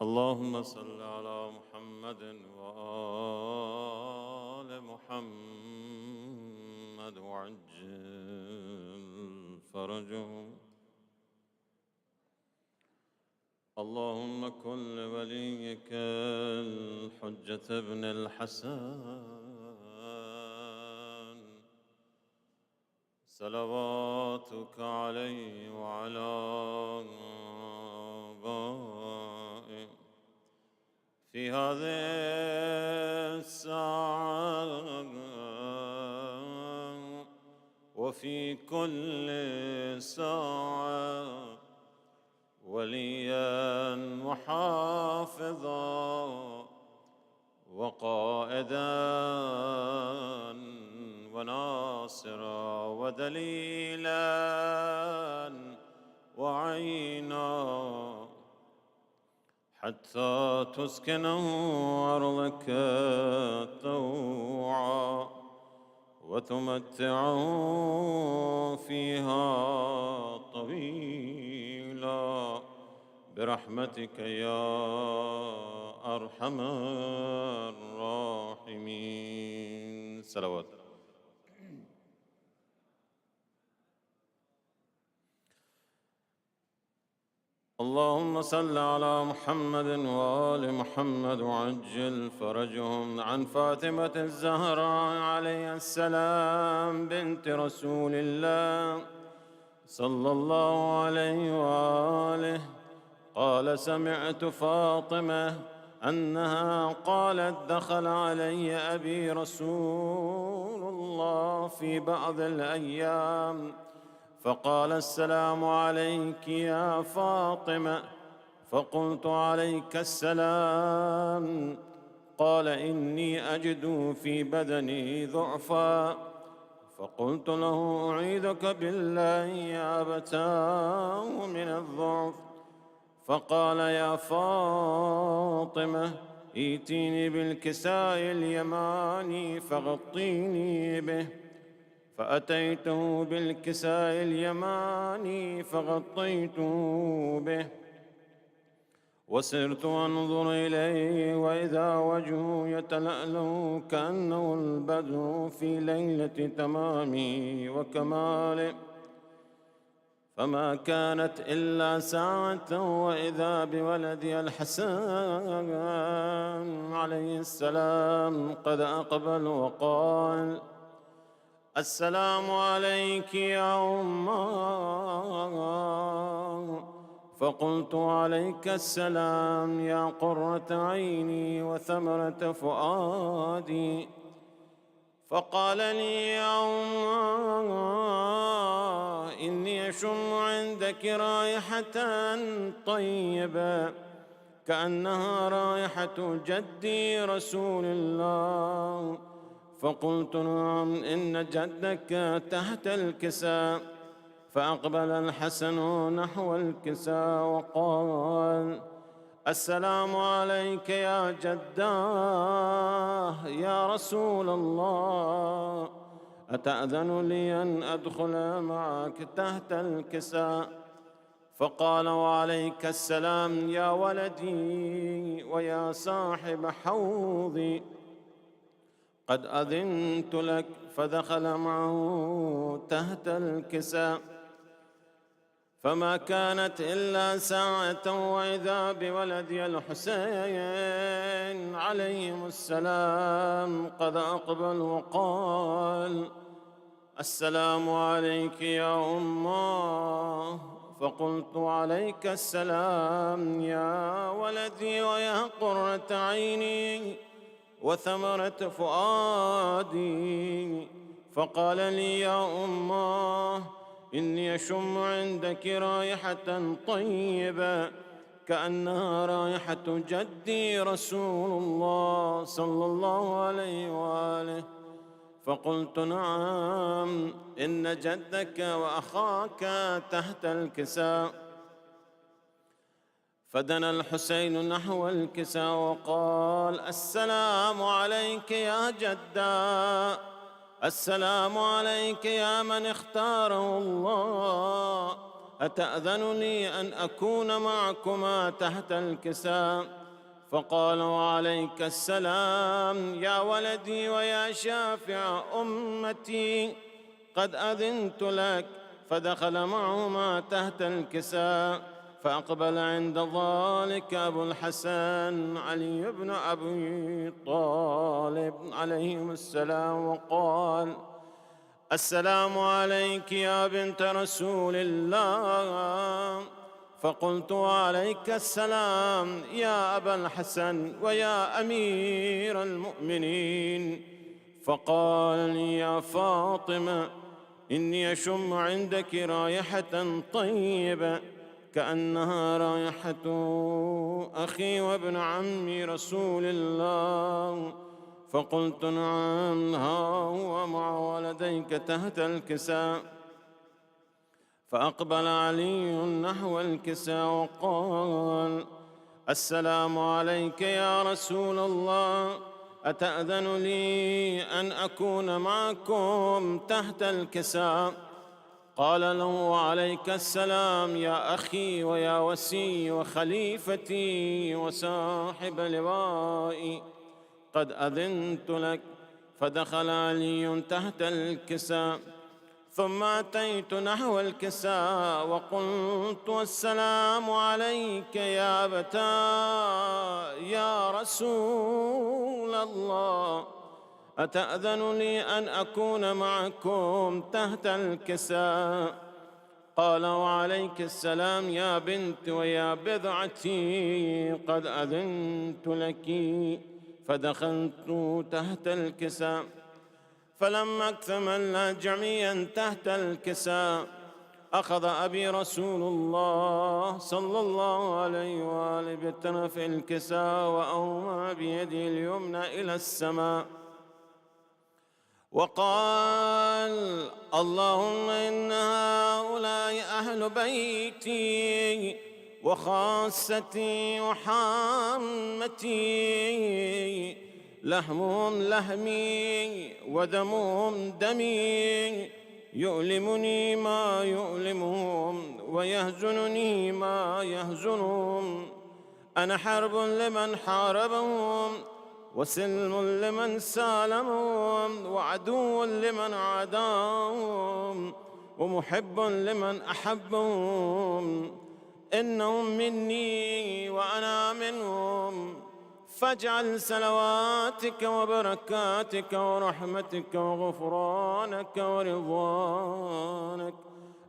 اللهم صل على محمد وآل محمد وعجل فرجهم. اللهم كن لوليك الحجة ابن الحسن صلواتك عليه وعلى آبائه في هذه الساعة وفي كل ساعة وليا وحافظا وقائدا وناصرا ودليلا وعينا حتى تسكنه أرضك طوعا وتمتعه فيها طويلا برحمتك يا أرحم الراحمين. صلوات. اللهم صل على محمد وآل محمد وعجل فرجهم. عن فاطمة الزهراء عليه السلام بنت رسول الله صلى الله عليه وآله قال: سمعت فاطمة أنها قالت: دخل علي أبي رسول الله في بعض الأيام فقال: السلام عليك يا فاطمة. فقلت: عليك السلام. قال: إني أجد في بدني ضعفا. فقلت له: أعيذك بالله يا أبتاه من الضعف. فقال: يا فاطمة ائتيني بالكساء اليماني فغطيني به. فأتيته بالكساء اليماني فغطيته به وسرت أنظر إليه وإذا وجهه يتلألأ كأنه البدر في ليلة تمامه وكماله. فما كانت إلا ساعة وإذا بولدي الحسن عليه السلام قد أقبل وقال: السلام عليك يا أمه. فقلت: عليك السلام يا قرة عيني وثمرة فؤادي. فقال لي: يا أمه إني أشم عندك رائحة طيبة كأنها رائحة جدي رسول الله. فقلت: نعم، إن جدك تحت الكساء. فأقبل الحسن نحو الكساء وقال: السلام عليك يا جداه يا رسول الله، أتأذن لي أن أدخل معك تحت الكساء؟ فقال: وعليك السلام يا ولدي ويا صاحب حوضي، قد أذنت لك. فدخل معه تحت الكساء. فما كانت إلا ساعة وإذا بولدي الحسين عليهم السلام قد أقبل وقال: السلام عليك يا أمه. فقلت: عليك السلام يا ولدي ويا قرة عيني وثمرة فؤادي. فقال لي: يا أمه إني أشم عندك رائحة طيبة كأنها رائحة جدي رسول الله صلى الله عليه وآله. فقلت: نعم، إن جدك وأخاك تحت الكساء. فدنا الحسين نحو الكسا وقال: السلام عليك يا جدا، السلام عليك يا من اختاره الله، أتأذن لي أن أكون معكما تحت الكسا؟ فقال: وعليك السلام يا ولدي ويا شافع أمتي، قد أذنت لك. فدخل معهما تحت الكساء، فأقبل عند ذلك أبو الحسن علي بن أبي طالب عليهم السلام وقال: السلام عليك يا بنت رسول الله. فقلت: وعليك السلام يا أبا الحسن ويا أمير المؤمنين. فقال لي: يا فاطمة، إني أشم عندك رائحة طيبة كأنها رائحة أخي وابن عمي رسول الله. فقلت: نعم، ها هو مع ولديك تحت الكساء. فأقبل علي نحو الكساء وقال: السلام عليك يا رسول الله، أتأذن لي أن أكون معكم تحت الكساء؟ قال له: وعليك السلام يا أخي ويا وسي وخليفتي وصاحب لوائي، قد أذنت لك. فدخل علي تحت الكساء، ثم أتيت نحو الكساء وقلت: السلام عليك يا أبتا يا رسول الله، أتأذن لي أن أكون معكم تحت الكساء؟ قال: وعليك السلام يا بنت ويا بضعتي، قد أذنت لك. فدخلت تحت الكساء، فلما اكتملنا جميعا تحت الكساء، أخذ أبي رسول الله صلى الله عليه وآله بطرف الكساء وأومى بيده اليمنى إلى السماء وقال: اللهم إن هؤلاء أهل بيتي وخاصتي وحامتي، لحمهم لحمي ودمهم دمي، يؤلمني ما يؤلمهم ويهزنني ما يهزنهم. أنا حرب لمن حاربهم، وسلم لمن سالمهم، وعدو لمن عاداهم، ومحب لمن أحبهم. إنهم مني وأنا منهم، فاجعل صلواتك وبركاتك ورحمتك وغفرانك ورضوانك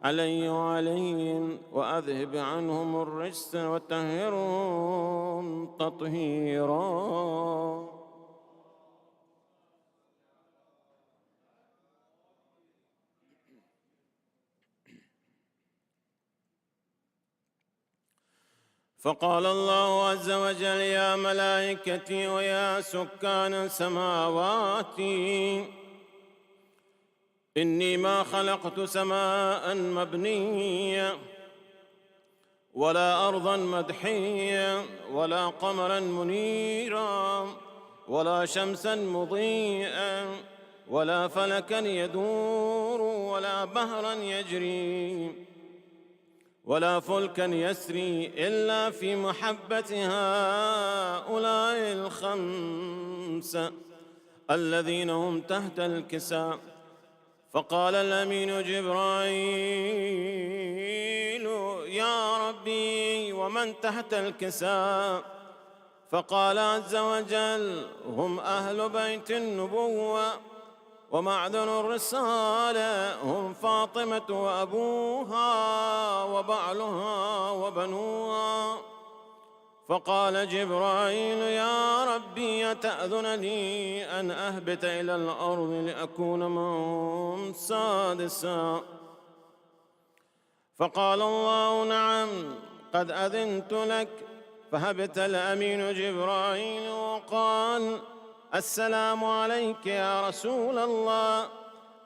علي وعليهم، وأذهب عنهم الرجس وطهرهم تطهيرا. فقال الله عز وجل: يا ملائكتي ويا سكان سماواتي، إني ما خلقت سماء مبنية ولا أرضا مدحية ولا قمرا منيرا ولا شمسا مضيئا ولا فلكا يدور ولا بحرا يجري ولا فلكا يسري إلا في محبة هؤلاء الخمسة الذين هم تحت الكساء. فقال الأمين جبرائيل: يا ربي، ومن تحت الكساء؟ فقال عز وجل: هم أهل بيت النبوة ومعدن الرسالة، هم فاطمة وأبوها وبعلها وبنوها. فقال جبرائيل: يا ربي، أتأذن لي أن أهبط إلى الأرض لأكون معهم سادسا؟ فقال الله: نعم، قد أذنت لك. فهبط الأمين جبرائيل وقال: السلام عليك يا رسول الله.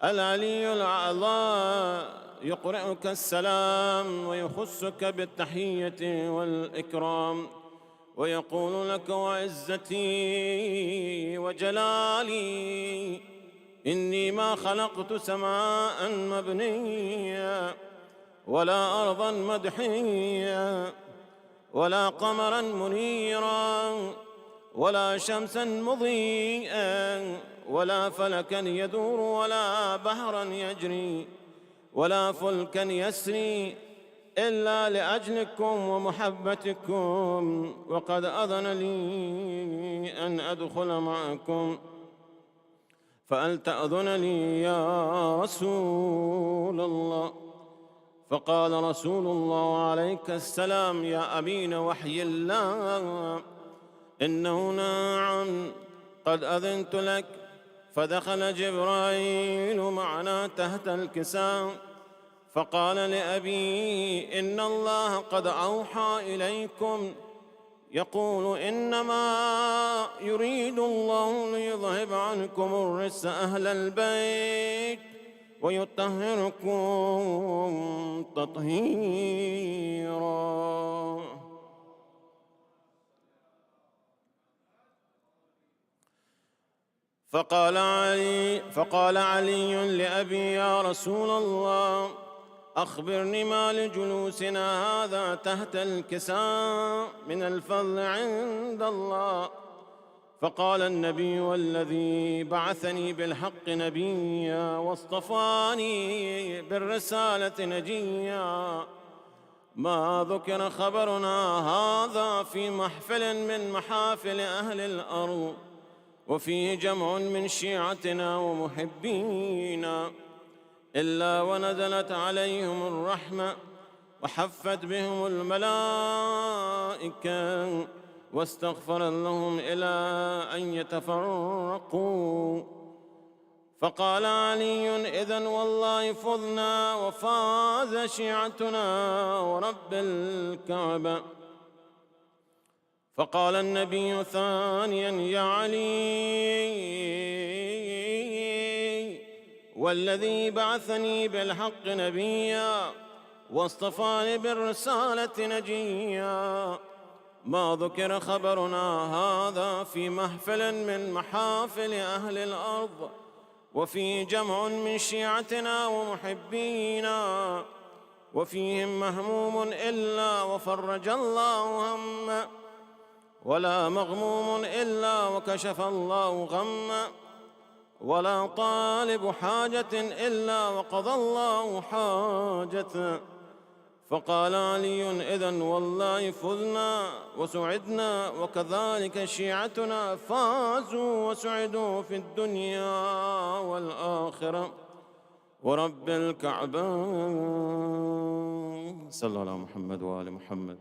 العلي الأعلى يقرئك السلام ويخصك بالتحية والإكرام ويقول لك وعزتي وجلالي إني ما خلقت سماء مبنية ولا أرضا مدحية ولا قمرا منيرا ولا شمسا مضيئا ولا فلكا يدور ولا بحرا يجري ولا فلكا يسري إلا لأجلكم ومحبتكم وقد أذن لي أن أدخل معكم فهل تأذن لي يا رسول الله؟ فقال رسول الله عليك السلام يا أمين وحي الله إنه نعم قد أذنت لك. فدخل جبرائيل معنا تحت الكساء فقال لأبي إن الله قد أوحى إليكم يقول إنما يريد الله ليذهب عنكم الرجس أهل البيت ويطهركم تطهيرا. فقال علي لأبي يا رسول الله أخبرني ما لجلوسنا هذا تحت الكساء من الفضل عند الله. فقال النبي والذي بعثني بالحق نبيا واصطفاني بالرسالة نجيا ما ذكر خبرنا هذا في محفل من محافل أهل الأرض وفيه جمع من شيعتنا ومحبينا إلا ونزلت عليهم الرحمة وحفت بهم الملائكة واستغفر لهم إلى أن يتفرقوا. فقال علي إذن والله فضنا وفاز شيعتنا ورب الكعبة. فقال النبي ثانيا يا علي والذي بعثني بالحق نبيا واصطفاني بالرسالة نجيا ما ذكر خبرنا هذا في محفل من محافل أهل الأرض وفي جمع من شيعتنا ومحبينا وفيهم مهموم إلا وفرج الله همه ولا مغموم إلا وكشف الله غمه ولا طالب حاجة إلا وقضى الله حاجته. فقال علي إذن والله فزنا وسعدنا وكذلك شيعتنا فازوا وسعدوا في الدنيا والآخرة ورب الكعبة. صلى الله على محمد وآل محمد.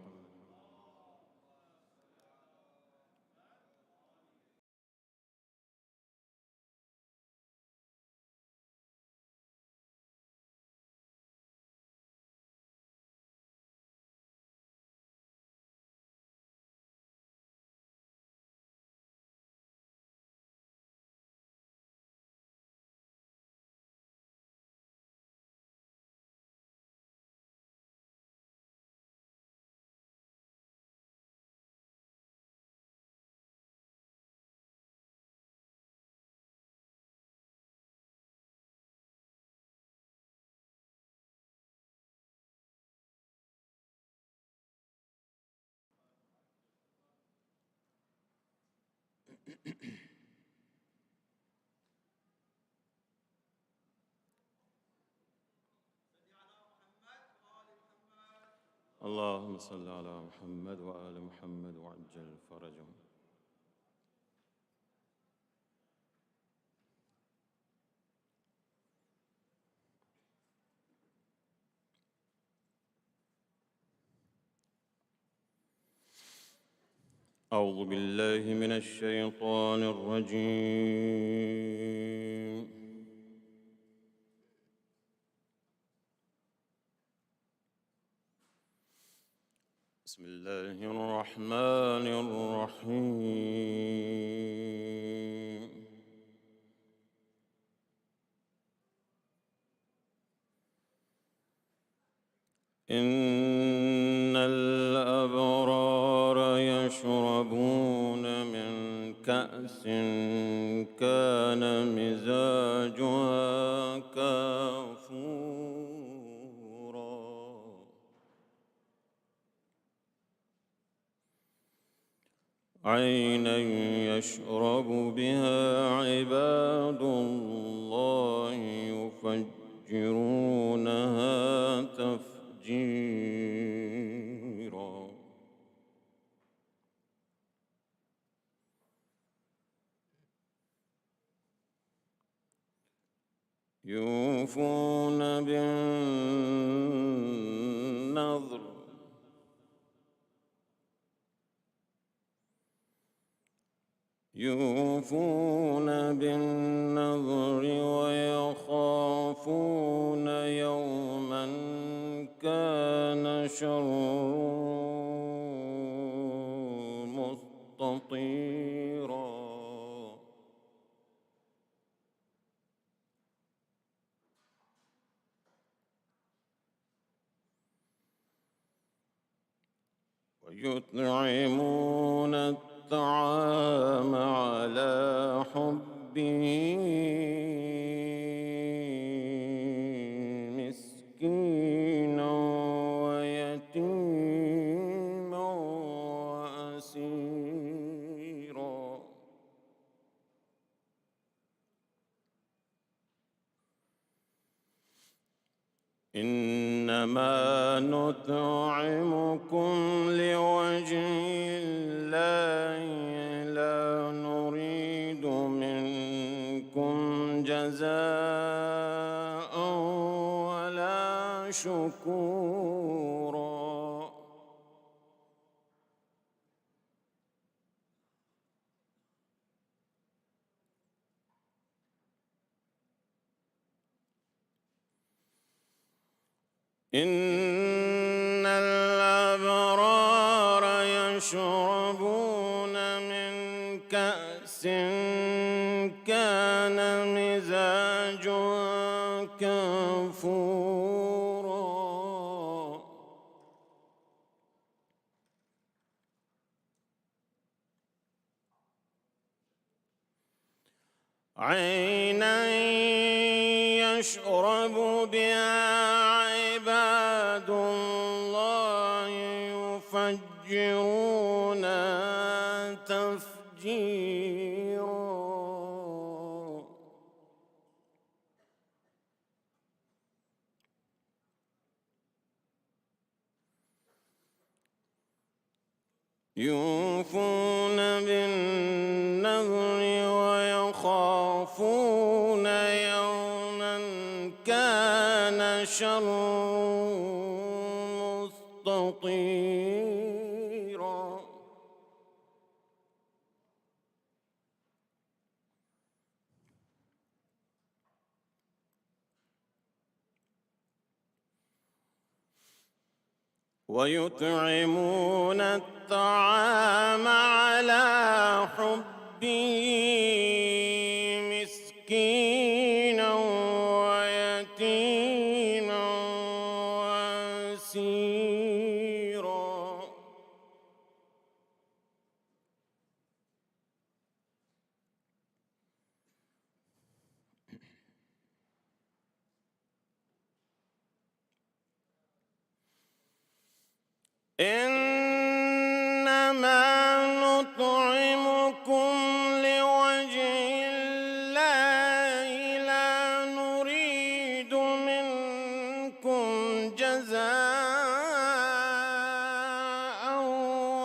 اللهم صل على محمد وآل محمد وعجل فرجهم. أعوذ بالله من الشيطان الرجيم. بسم الله الرحمن الرحيم. إن الأبرار يشربون من كأس كان مزاجها كافورا عينا يشرب بها عباد الله يفجرونها تفجيرا يوفون بالنذر ويخافون يوما كان شره مستطيرا ويطعمون الطعام على حبه مسكينا ويتيما وأسيرا إنما نطعمكم لوجه الله لا نريد منكم جزاء ولا شكورا إن الأبرار يشربون من كأس كان مزاجها كافورا عينا يشرب بها عباد الله يفجرونها تفجيرا يوفون بالنذر ويخافون يوما كان شره مستطيرا ويطعمون الطعام على حبه مسكينا ويتيما وأسيرا إنما نطعمكم لوجه الله لا نريد منكم جزاء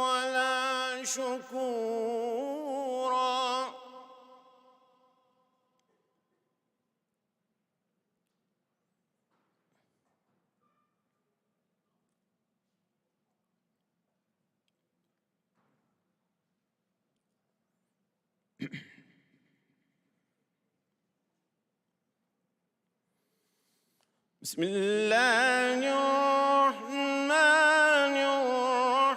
ولا شكورا بسم الله الرحمن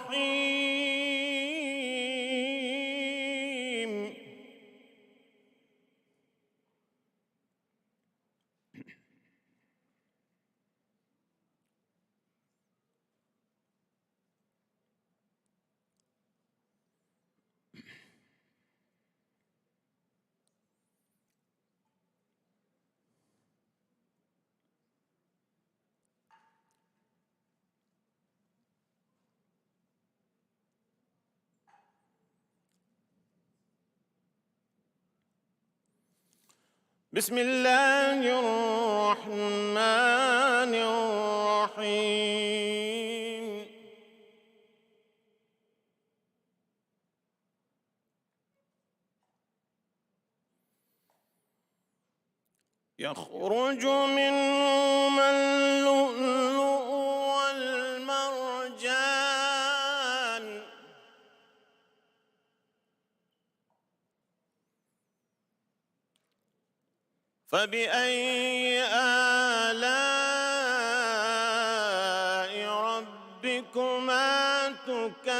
الرحيم بسم الله الرحمن الرحيم يخرج منهما اللؤلؤ والمرجان فبأي آلاء ربكما تكذبان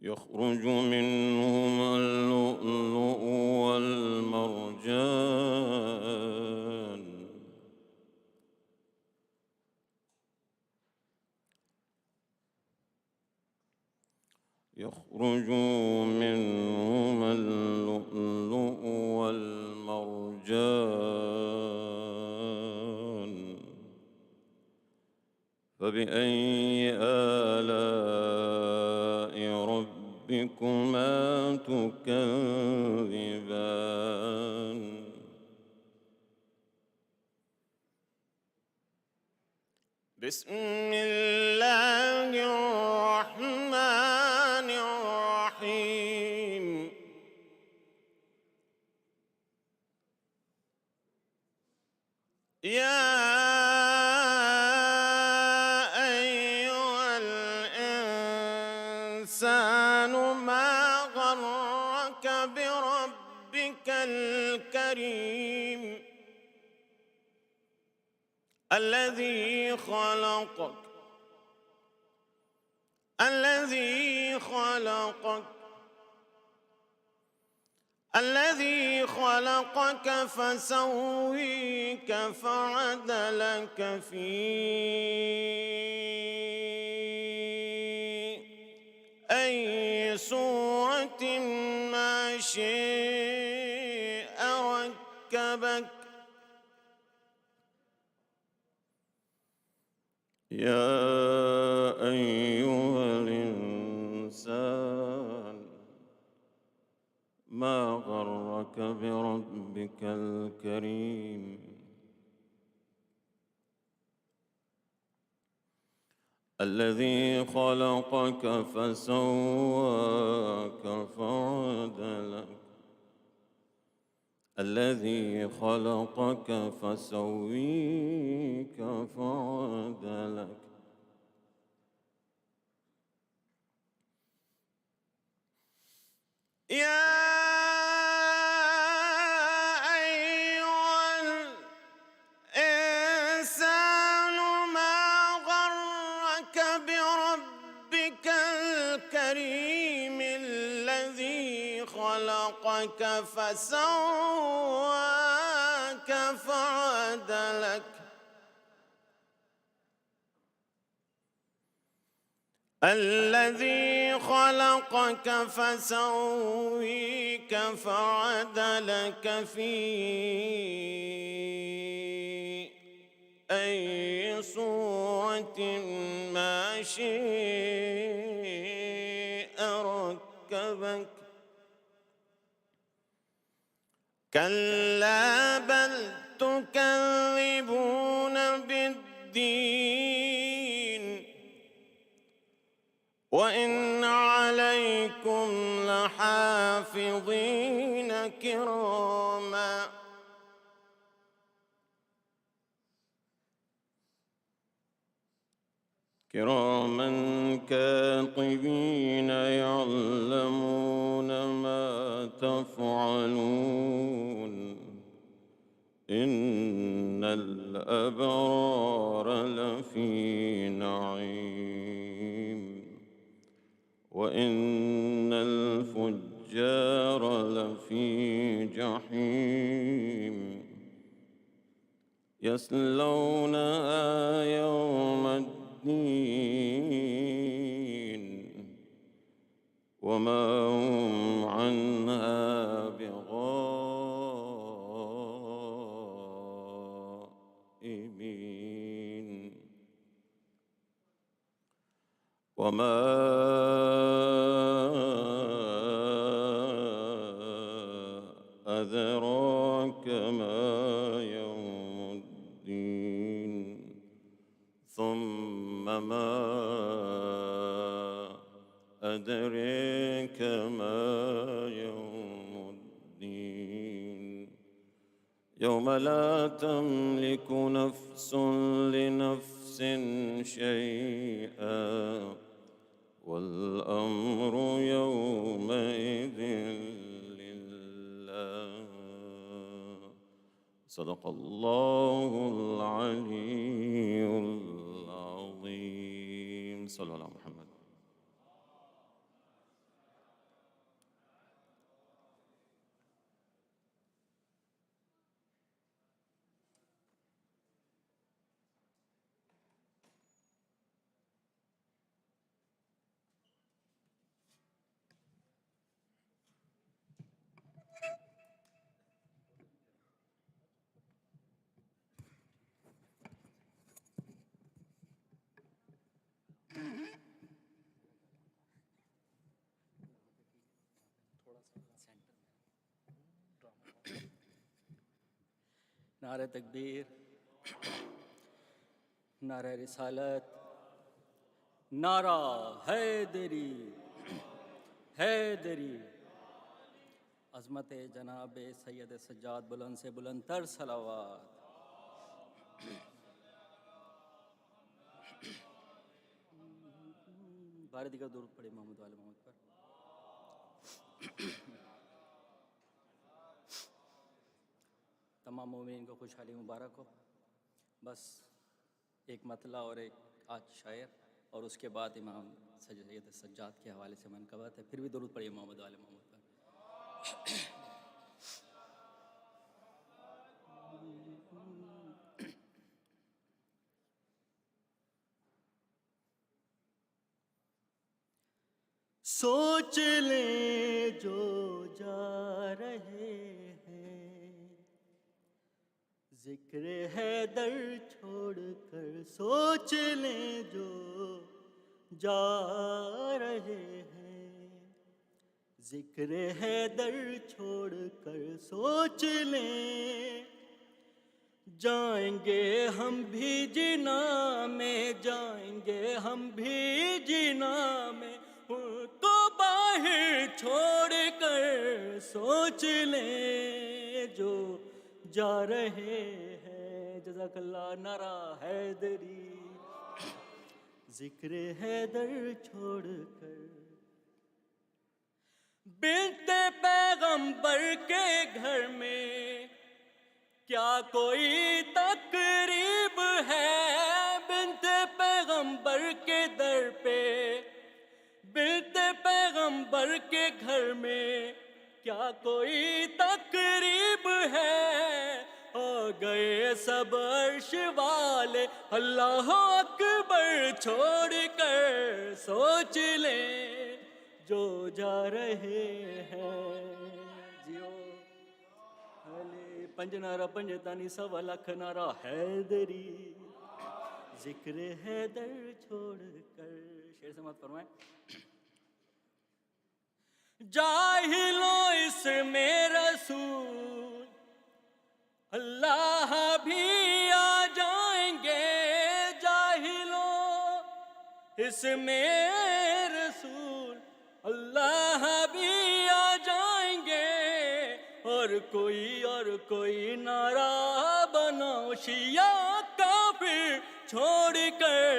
يخرج منهما اللؤلؤ والمرجان يخرج منهما اللؤلؤ والمرجان فبأي آلاء ربكما تكذبان بسم الله الرحمن الرحيم يا أيها الإنسان ما غرك بربك الكريم الذي خلقك فسويك فعدلك في أي صورة ما شاء ركبك يا أيها الإنسان ما غرك بربك الكريم الذي خلقك فسواك فعدلك الذي خلقك فسويك فعدلك يا أيها الإنسان ما غرك بربك الكريم الذي خلقك فسواك فعدلك الذي خلقك فسويك فعدلك في أي صورة ما شاء ركبك كلا بل تكذبون بالدين وإن عليكم لحافظين كراما كاتبين يعلمون ما تفعلون إن الأبرار لفي نعيم وإن الفجار لفي جحيم يصلونها يوم الدين وما هم عنها بغائبين وما أدراك ما يوم الدين ثم ما أدريك ما يوم الدين يوم لا تملك نفس لنفس شيئا والأمر يومئذ لله صدق الله العلي العظيم صلى الله عليه وسلم. نعرہ تکبیر، نعرہ رسالت، نعرہ حیدری، حیدری. عظمت جناب سید سجاد بلند سے بلند تر صلوات. بار دیگر درود پڑھے محمد والے محمد پر. تمام مومنین کو خوشحالی مبارک ہو. بس ایک مطلع اور ایک آج شاعر اور اس کے بعد امام سید سجاد کے حوالے سے منقبت ہے. پھر بھی درود پڑھیے محمد والے محمد پر. سوچ لیں جو جا رہے ہیں ذکر حیدر چھوڑ کر، سوچ لیں جو جا رہے ہیں ذکر حیدر چھوڑ کر، سوچ لیں جائیں گے ہم بھی جنا میں، جائیں گے ہم بھی جنا میں کو باہر چھوڑ کر، سوچ لیں جو جا رہے ہیں. جزاک اللہ. نعرہ حیدری، ذکر حیدر چھوڑ کر. بنت پیغمبر کے گھر میں کیا کوئی تقریب ہے، بنت پیغمبر کے در پہ، بنت پیغمبر کے گھر میں کیا کوئی تقریب ہے. ہو گئے سب عرش والے اللہ اکبر چھوڑ کر، سوچ لیں جو جا رہے ہیں. جیو علی پنج نعرہ پنج تانی سوا لکھ نعرہ حیدری، ذکر حیدر چھوڑ کر. شعر سماعت فرمائیں. جاہلوں اس میں رسول اللہ بھی آ جائیں گے، جاہلوں اس میں رسول اللہ بھی آ جائیں گے. اور کوئی نعرہ بناؤ شیعہ کافر چھوڑ کر،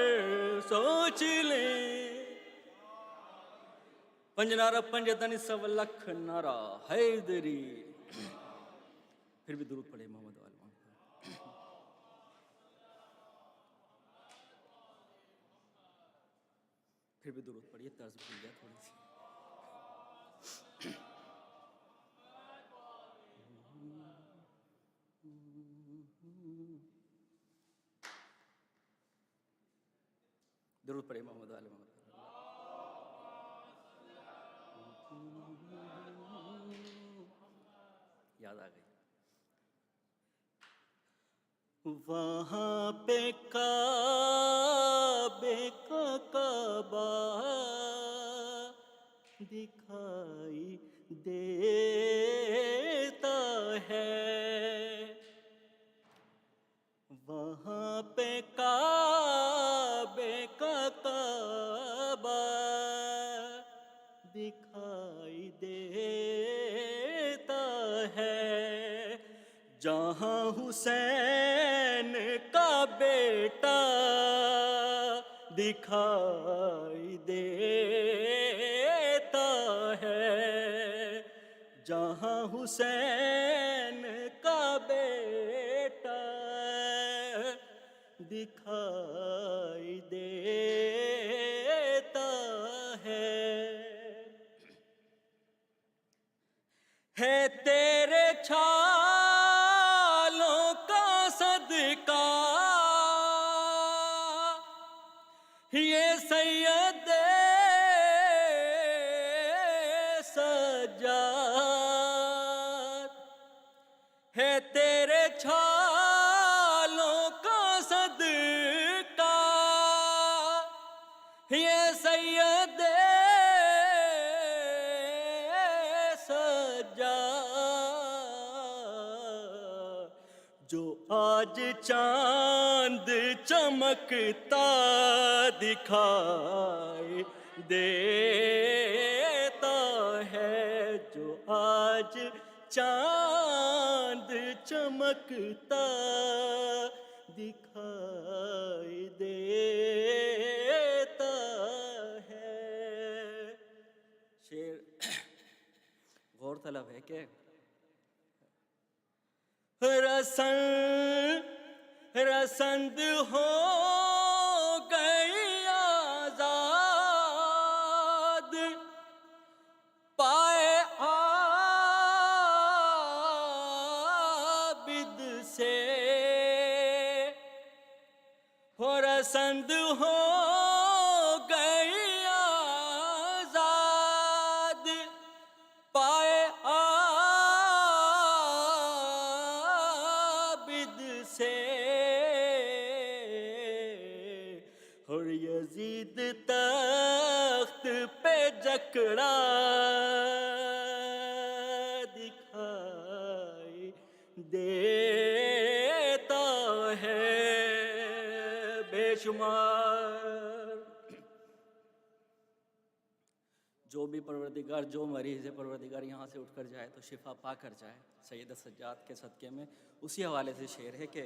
سوچ لیں پنج نعرہ پنج تنی سو لکھ نعرہ حیدری. پھر بھی درود پڑھے محمد والے محمد. پھر بھی درود پڑھیے، طرز بھول گیا تھوڑی سی. درود پڑھے محمد والے محمد. یاد آ گئی. وہاں پہ کعبے کا کعبہ دکھائی دیتا ہے، وہاں پہ کعبے کا کعبہ دکھائی دیتا ہے، جہاں حسین کا بیٹا دکھائی دیتا ہے، جہاں حسین کا بیٹا دکھائی دیتا ہے تیرے چھالوں کا صدقہ یہ سید سجاد، ہے تیرے چھالوں کا صدقہ یہ سید سجاد، جو آج چاند چمکتا دکھائی دیتا ہے، جو آج چاند چمکتا دکھائی دیتا ہے۔ شعر غور طلب ہے کہ رسند ہو گئی آزاد، پائے عابد سے، رسند ہو گئی آزاد، پائے عابد سے، اور یزید تخت پہ جکڑا دکھائی دیتا ہے بے شمار۔ جو بھی پروردگار، جو مریض ہے پروردگار یہاں سے اٹھ کر جائے تو شفا پا کر جائے سید سجاد کے صدقے میں۔ اسی حوالے سے شعر ہے کہ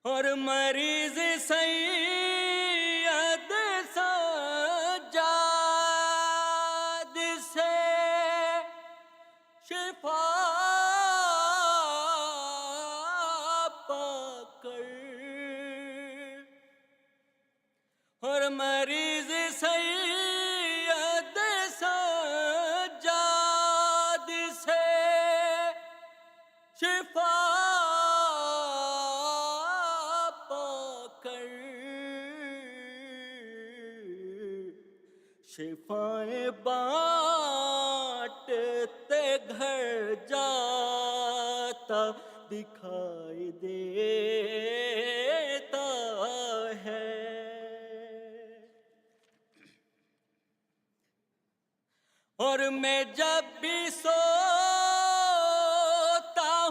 اور مریض سید سجاد سے شفا پا کر، اور مریض سید سجاد سے شفا پا کر، شفائیں بانٹتے گھر جاتا دکھائی دیتا ہے۔ اور میں جب بھی سوتا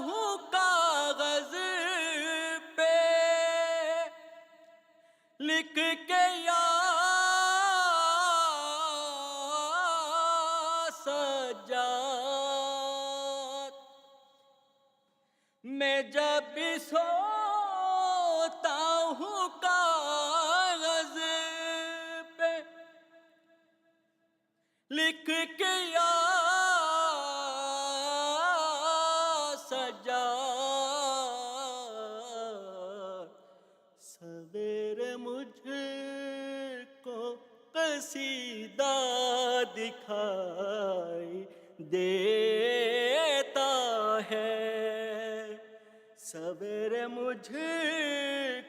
ہوں کاغذ پہ لکھ کے یا سجاد، میں جب بھی سوتا ہوں کاغذ پہ لکھ کے یا سجاد، سویرے مجھ کو قصیدہ دکھائی دیتا ہے، سویرے مجھ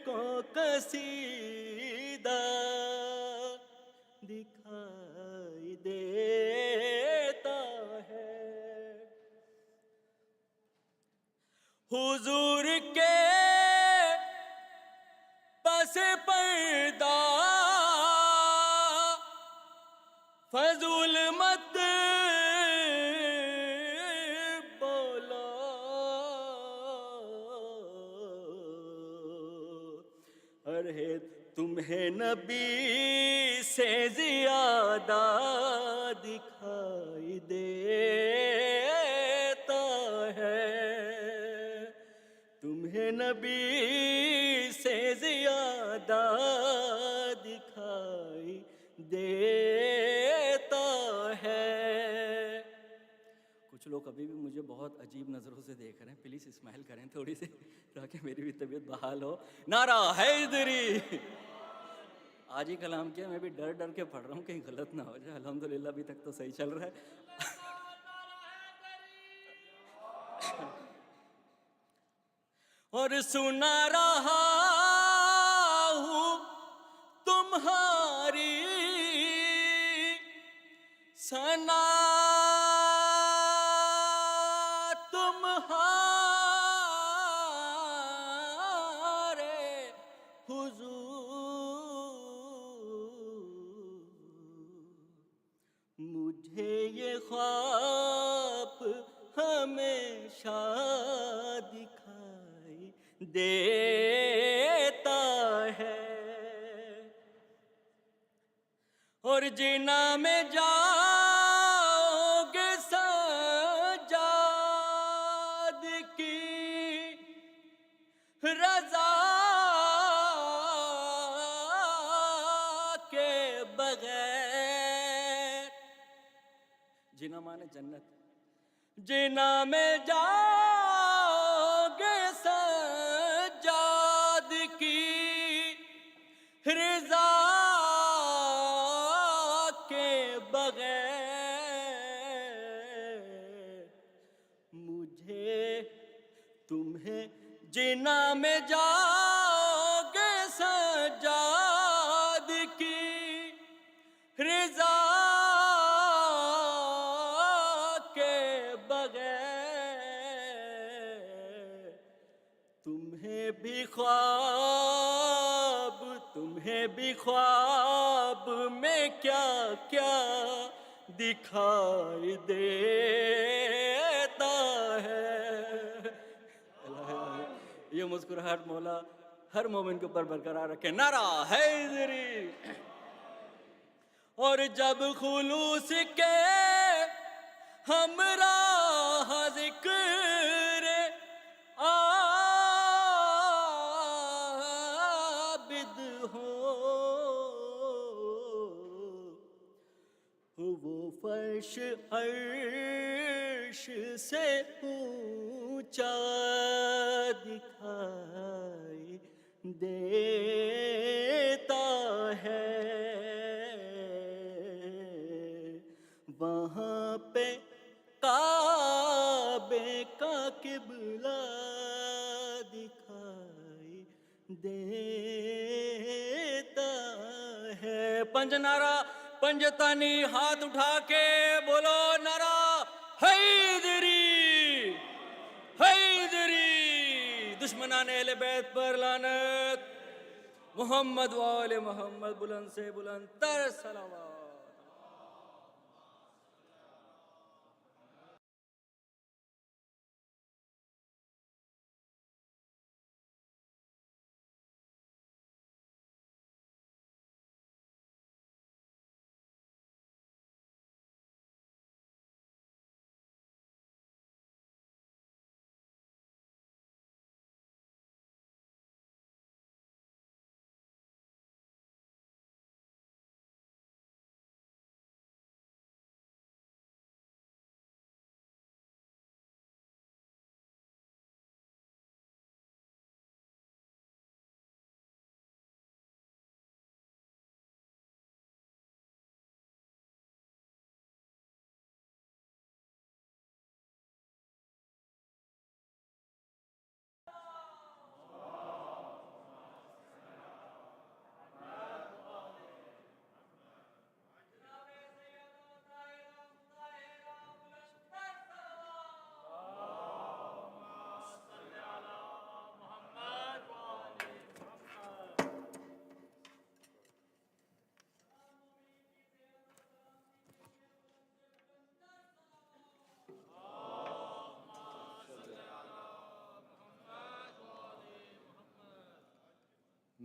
کو قصیدہ دکھائی دیتا ہے۔ حضور کے پس پردہ ہے تمہیں نبی سے زیادہ دکھائی دیتا ہے، تمہیں نبی سے زیادہ دکھائی دیتا ہے۔ کچھ لوگ ابھی بھی مجھے بہت عجیب نظروں سے دیکھ رہے ہیں، پلیز اسمائل کریں تھوڑی سی تاکہ میری بھی طبیعت بحال ہو۔ نعرہ حیدری! آج ہی کلام کیا، میں بھی ڈر ڈر کے پڑھ رہا ہوں کہیں غلط نہ ہو جائے۔ الحمدللہ ابھی تک تو صحیح چل رہا ہے۔ اور سنا رہا ہوں تمہاری ثنا، تمہارے حضور، مجھے یہ خواب ہمیشہ دکھائی دیتا ہے، اور جنا میں جاؤ گے سجاد کی رضا کے بغیر، جنا مانے جنت، جنا میں جاؤ گے سجاد کی رضا کے بغیر، مجھے تمہیں جنا میں جاؤ گے سجاد کی رضا کے بغیر، تمہیں بھی خواب میں کیا کیا دکھائی دیتا ہے۔ یہ مسکراہٹ مولا ہر مومن کے اوپر برقرار رکھے۔ نعرہ حیدری! اور جب خلوص کے ہمراہ ذکر عابد ہو، وہ فرش عرش سے اونچا دکھائی دیتا ہے، وہاں پہ کعبے کا قبلہ دکھائی دیتا ہے۔ پنج نعرہ، پنجتانی ہاتھ اٹھا کے بولو نعرہ حیدری! حیدری! دشمنان اہل بیت پر لعنت، محمد و آل محمد، بلند سے بلند تر صلوات۔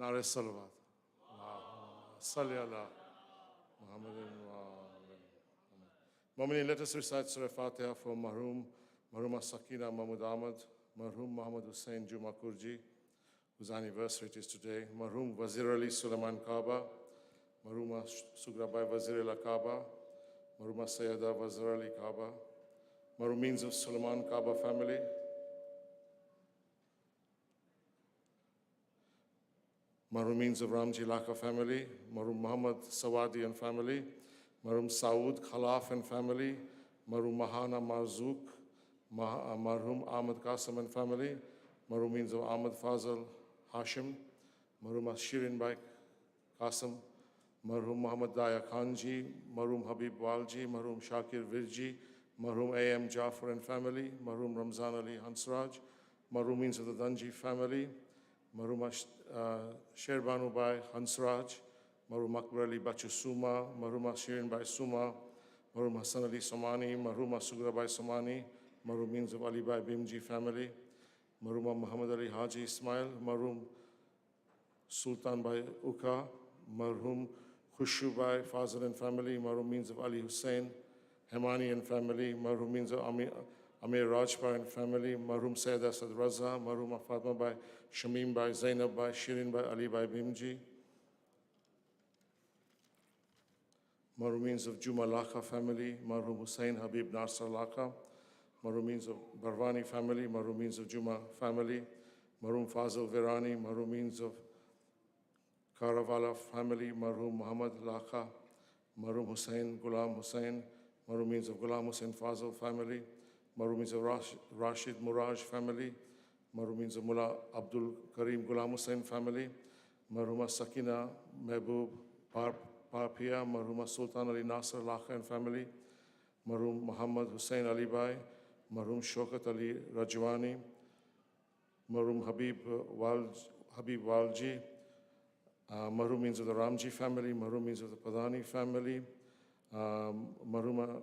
Nare Salawat. Salli ala Muhammadin wa ali Muhammad. Mu'minin, let us recite Surah Fatiha for Marhuma Sakina Mahmud Ahmad, Marhum Muhammad Hussein Juma Kurji, whose anniversary it is today, Marhum Wazir Ali Sulaiman Kaaba, Marhuma Sugrabai Wazir al Kaaba, Marhuma Sayyida Wazir Ali Kaaba, Marhumins of Sulaiman Kaaba family, Marhumins of Ramji Laka family, Marhum Muhammad Sawadi and family, Marhum Saud Khalaf and family, Marhum Mahana Marzouk, Marhum Ahmad Qasim and family, Marhumins of Ahmad Fazal Hashim, Marhum Shirin Bai Qasim, Marhum Muhammad Daya Khanji, Marhum Habib Walji, Marhum Shakir Virji, Marhum A.M. Jafar and family, Marhum Ramzan Ali Hansraj, Marhumins of the Danji family, Marhum Sherbanu Bai Hansraj, Marhum Akbar Ali Bachusuma, Marhum Shirin Bai Suma, Marhum Hassan Ali Somani, Marhum Sugra Bai Somani, Marhumins of Ali Bai Bimji family, Marhum Muhammad Ali Haji Ismail, Marhum Sultan Bai Uka, Marhum Khushu Bai Fazal and family, Marhumins of Ali Hussein, Hemani and family, Marhumins of Amir Rajpa and family, Marhum Sayyid Asad Raza, Marhum Fatma Bai Shamim Bai Zainab Bai Shirin Bai Ali Bai Bimji, Marhumins of Juma Laka family, Marhum Hussein Habib Nasr Laka, Marhumins of Barwani family, Marhumins of Juma family, Marhum Fazil Virani, Marhumins of Karavala family, Marhum Muhammad Laka, Marhum Hussein Ghulam Hussein, Marhumins of Ghulam Hussein Fazil family, Marhumins of Rashid Muraj family, Marhumins of Mullah Abdul Karim Ghulam Hussein family, Marhuma Sakina Mehboob Parpia, Marhuma Sultan Ali Nasr Laka and family, Marhum Muhammad Hussein Ali Bai, Marhum Shokat Ali Rajwani, Marhum Habib Walji, Marhumins of the Ramji family, Marhumins of the Padani family, Marhuma,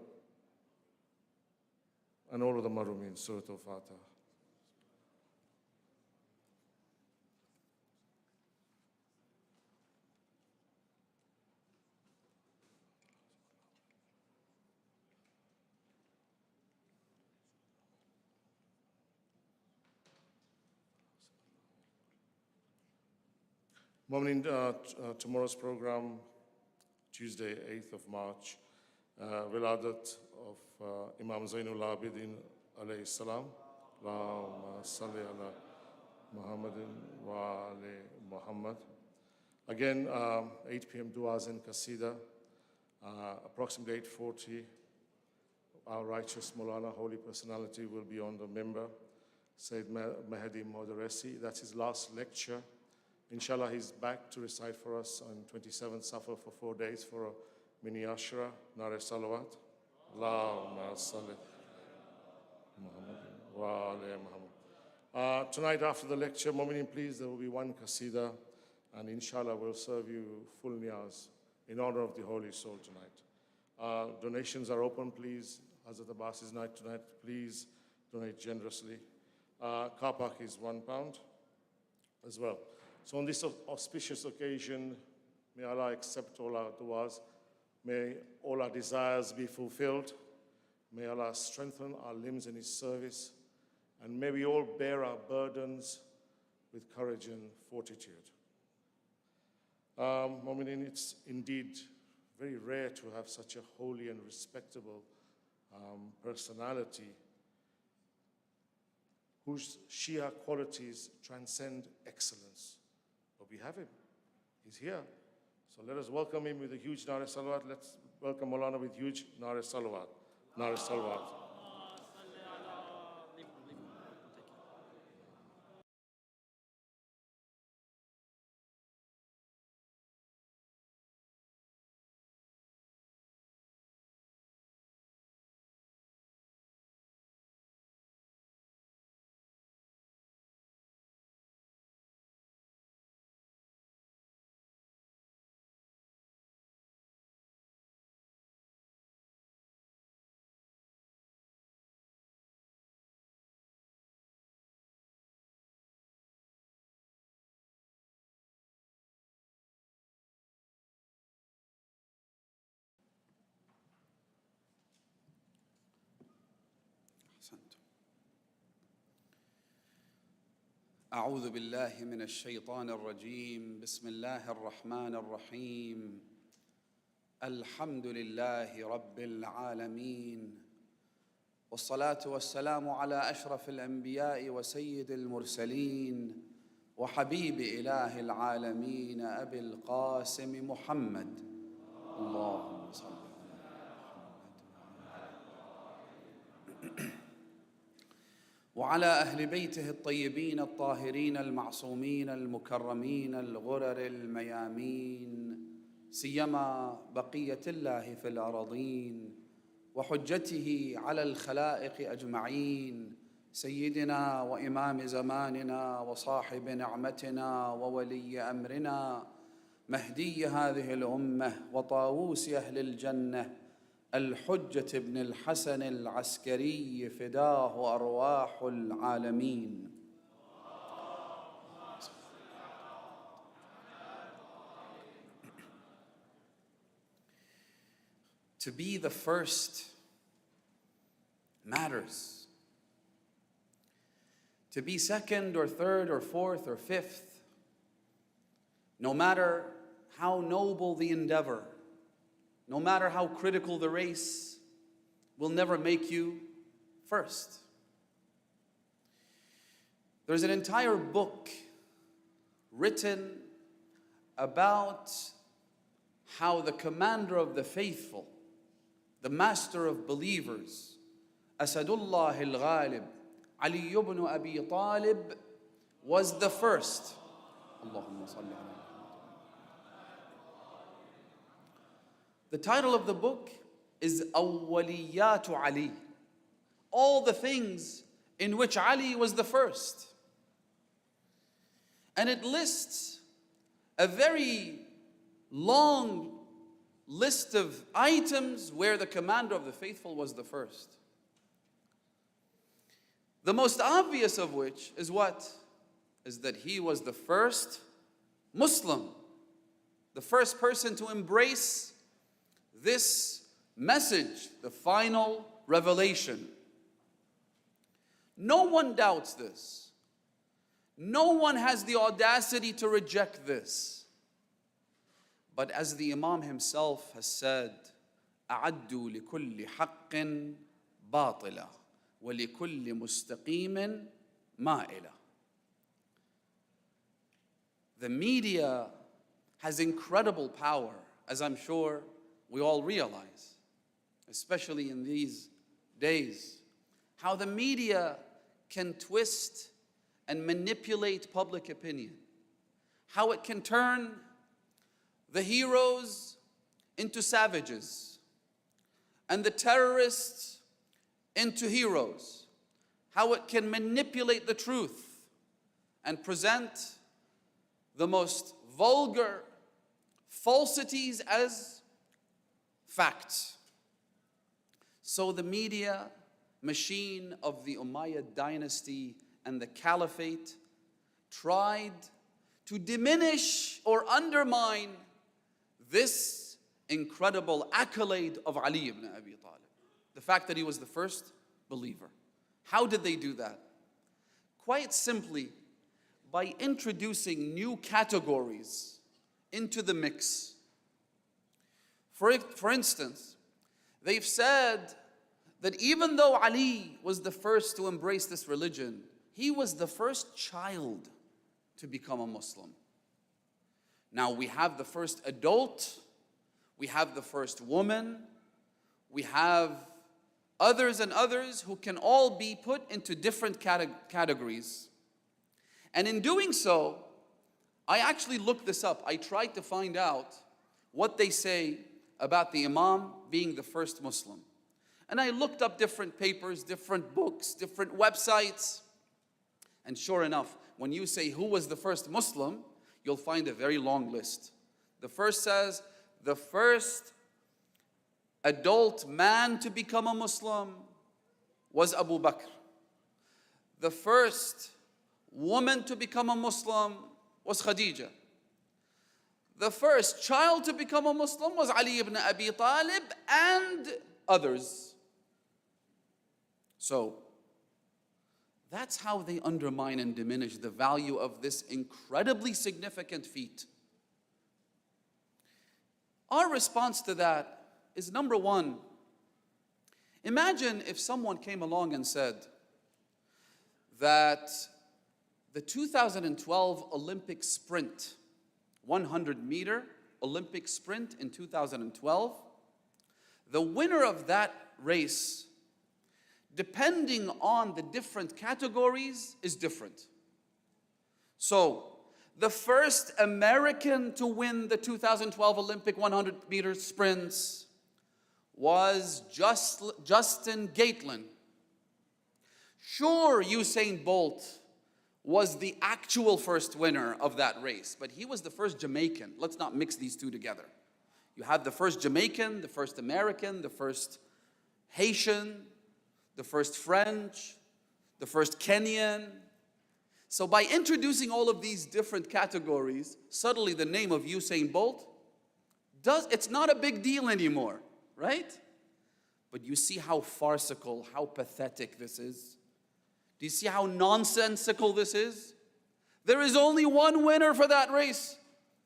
and all of the Marhumins, Surah Al-Fatiha. Tomorrow's program, Tuesday, 8th of March, Wiladat of Imam Zainul Abidin alayhi salam. Allahumma salli ala Muhammadin wa ali Muhammad. Again, 8 p.m. du'as in Qasida. Approximately 8:40, our righteous Maulana, holy personality, will be on the member, Sayyid Mahdi al-Modarresi. That's his last lecture. Inshallah, he's back to recite for us on 27th Safar for 4 days for a mini ashra, Nare Salawat. Allahumma salli Muhammadin wa ali Muhammad. Tonight after the lecture, Mu'minin, please, there will be one Qasida, and inshallah we'll serve you full Nyaz in honor of the Holy Soul tonight. Donations are open, please. Hazrat Abbas's night tonight, please donate generously. Car park is £1 as well. So on this auspicious occasion, may Allah accept all our du'as. May all our desires be fulfilled. May Allah strengthen our limbs in His service. And may we all bear our burdens with courage and fortitude. Mu'minin, it's indeed very rare to have such a holy and respectable personality whose Shia qualities transcend excellence. But we have him. He's here. So let us welcome him with a huge Nare Salawat. Let's welcome Maulana with huge Nare Salawat. Nare Salawat. أعوذ بالله من الشيطان الرجيم بسم الله الرحمن الرحيم الحمد لله رب العالمين والصلاة والسلام على أشرف الأنبياء وسيد المرسلين وحبيب إله العالمين أبي القاسم محمد اللهم صل وعلى أهل بيته الطيبين الطاهرين المعصومين المكرمين الغرر الميامين سيما بقية الله في الأراضين وحجته على الخلائق أجمعين سيدنا وإمام زماننا وصاحب نعمتنا وولي أمرنا مهدي هذه الأمة وطاووس أهل الجنة الحجة بن الحسن العسكري فداه أرواح العالمين. To be the first matters. To be second or third or fourth or fifth, no matter how noble the endeavor, no matter how critical the race, will never make you first. There's an entire book written about how the commander of the faithful, the master of believers, Asadullah al-Ghalib, Ali ibn Abi Talib, was the first. Allahumma salli ala. The title of the book is Awwaliyatu Ali. All the things in which Ali was the first. And it lists a very long list of items where the commander of the faithful was the first. The most obvious of which is what? Is that he was the first Muslim, the first person to embrace this message, the final revelation. No one doubts this. No one has the audacity to reject this. But as the Imam himself has said, أعدوا لكل حق باطلة ولكل مستقيم مائلة. The media has incredible power, as I'm sure we all realize, especially in these days, how the media can twist and manipulate public opinion, how it can turn the heroes into savages and the terrorists into heroes, how it can manipulate the truth and present the most vulgar falsities as facts. So the media machine of the Umayyad dynasty and the caliphate tried to diminish or undermine this incredible accolade of Ali ibn Abi Talib, the fact that he was the first believer. How did they do that? Quite simply, by introducing new categories into the mix. For instance, they've said that even though Ali was the first to embrace this religion, he was the first child to become a Muslim. Now we have the first adult, we have the first woman, we have others and others who can all be put into different categories. And in doing so, I actually looked this up. I tried to find out what they say about the Imam being the first Muslim. And I looked up different papers, different books, different websites. And sure enough, when you say who was the first Muslim, you'll find a very long list. The first says, the first adult man to become a Muslim was Abu Bakr. The first woman to become a Muslim was Khadija. The first child to become a Muslim was Ali ibn Abi Talib and others. So, That's how they undermine and diminish the value of this incredibly significant feat. Our response to that is, number one, imagine if someone came along and said that the 2012 Olympic sprint, 100-meter Olympic sprint in 2012, the winner of that race, depending on the different categories, is different. So, the first American to win the 2012 Olympic 100-meter sprints was Justin Gatlin. Sure, Usain Bolt was the actual first winner of that race, but he was the first Jamaican. Let's not mix these two together. You have the first Jamaican, the first American, the first Haitian, the first French, the first Kenyan. So by introducing all of these different categories, suddenly the name of Usain Bolt, it's not a big deal anymore, right? But you see how farcical, how pathetic this is? Do you see how nonsensical this is? There is only one winner for that race,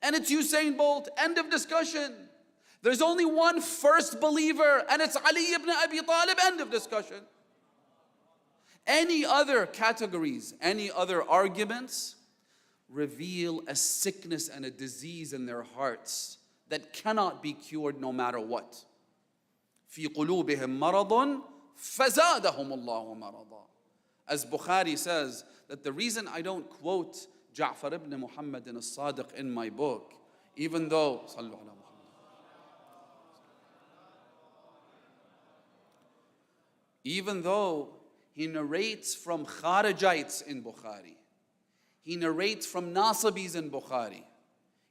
and it's Usain Bolt. End of discussion. There's only one first believer, and it's Ali ibn Abi Talib. End of discussion. Any other categories, any other arguments reveal a sickness and a disease in their hearts that cannot be cured no matter what. في قلوبهم مرض فزادهم الله مرضا. As Bukhari says, that the reason I don't quote Ja'far ibn Muhammad al-Sadiq in my book, even though he narrates from Kharijites in Bukhari, he narrates from Nasabis in Bukhari,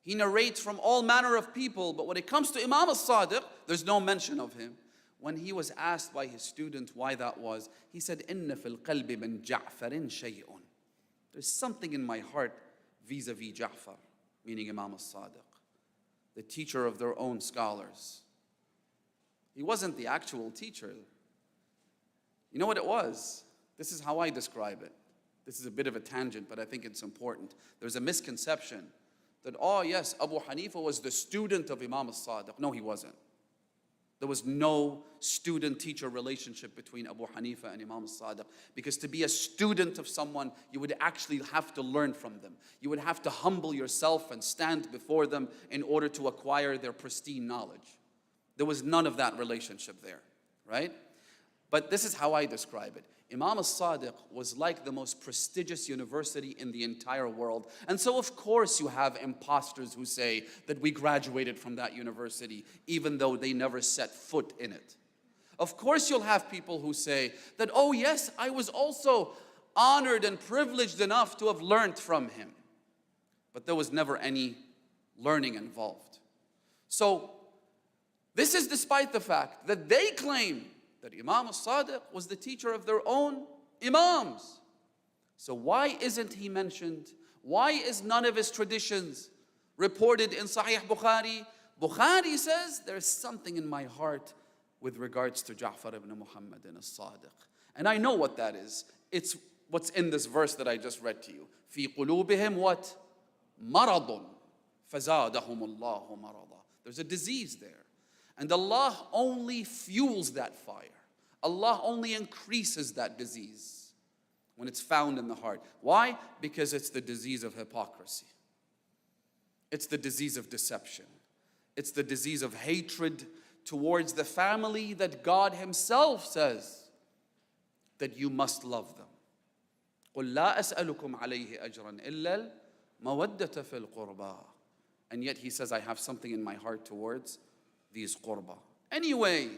he narrates from all manner of people, but when it comes to Imam al-Sadiq, there's no mention of him. When he was asked by his student why that was, he said, "Inna fil qalbi min Ja'farin shay'un." There's something in my heart vis-a-vis Ja'far, meaning Imam al-Sadiq, the teacher of their own scholars. He wasn't the actual teacher. You know what it was? This is how I describe it. This is a bit of a tangent, but I think it's important. There's a misconception that, oh yes, Abu Hanifa was the student of Imam al-Sadiq. No, he wasn't. There was no student-teacher relationship between Abu Hanifa and Imam al-Sadiq, because to be a student of someone, you would actually have to learn from them. You would have to humble yourself and stand before them in order to acquire their pristine knowledge. There was none of that relationship there, right? But this is how I describe it. Imam al-Sadiq was like the most prestigious university in the entire world. And so of course you have imposters who say that we graduated from that university even though they never set foot in it. Of course you'll have people who say that, oh yes, I was also honored and privileged enough to have learned from him. But there was never any learning involved. So this is despite the fact that they claim that Imam al-Sadiq was the teacher of their own Imams. So why isn't he mentioned? Why is none of his traditions reported in Sahih Bukhari? Bukhari says, there's something in my heart with regards to Ja'far ibn Muhammad al-Sadiq. And I know what that is. It's what's in this verse that I just read to you. في قلوبهم what? مرض فزادهم الله مرضا. There's a disease there. And Allah only fuels that fire. Allah only increases that disease when it's found in the heart. Why? Because it's the disease of hypocrisy. It's the disease of deception. It's the disease of hatred towards the family that God Himself says that you must love them. قُلْ لَا أَسْأَلُكُمْ عَلَيْهِ أَجْرًا إِلَّا الْمَوَدَّةَ فِي الْقُرْبَى. And yet He says, I have something in my heart towards these qurba. Anyway,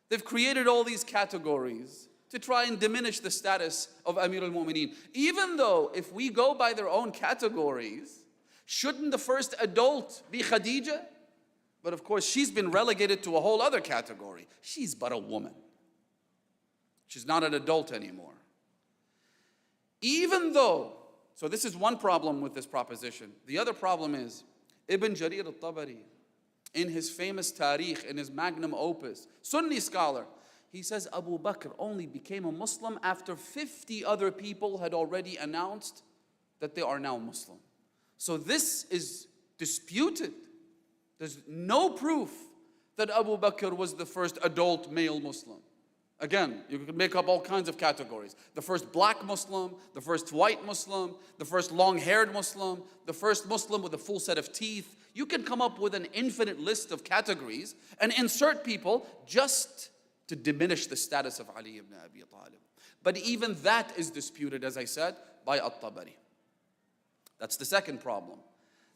they've created all these categories to try and diminish the status of Amir al-Mu'mineen. Even though if we go by their own categories, shouldn't the first adult be Khadija? But of course, she's been relegated to a whole other category. She's but a woman. She's not an adult anymore. Even though, so this is one problem with this proposition. The other problem is, Ibn Jarir al-Tabari, in his famous Tarikh, in his magnum opus, Sunni scholar, He says Abu Bakr only became a Muslim after 50 other people had already announced that they are now Muslim. So this is disputed. There's no proof that Abu Bakr was the first adult male Muslim. Again, you can make up all kinds of categories. The first black Muslim, the first white Muslim, the first long-haired Muslim, the first Muslim with a full set of teeth. You can come up with an infinite list of categories and insert people just to diminish the status of Ali ibn Abi Talib. But even that is disputed, as I said, by At-Tabari. That's the second problem.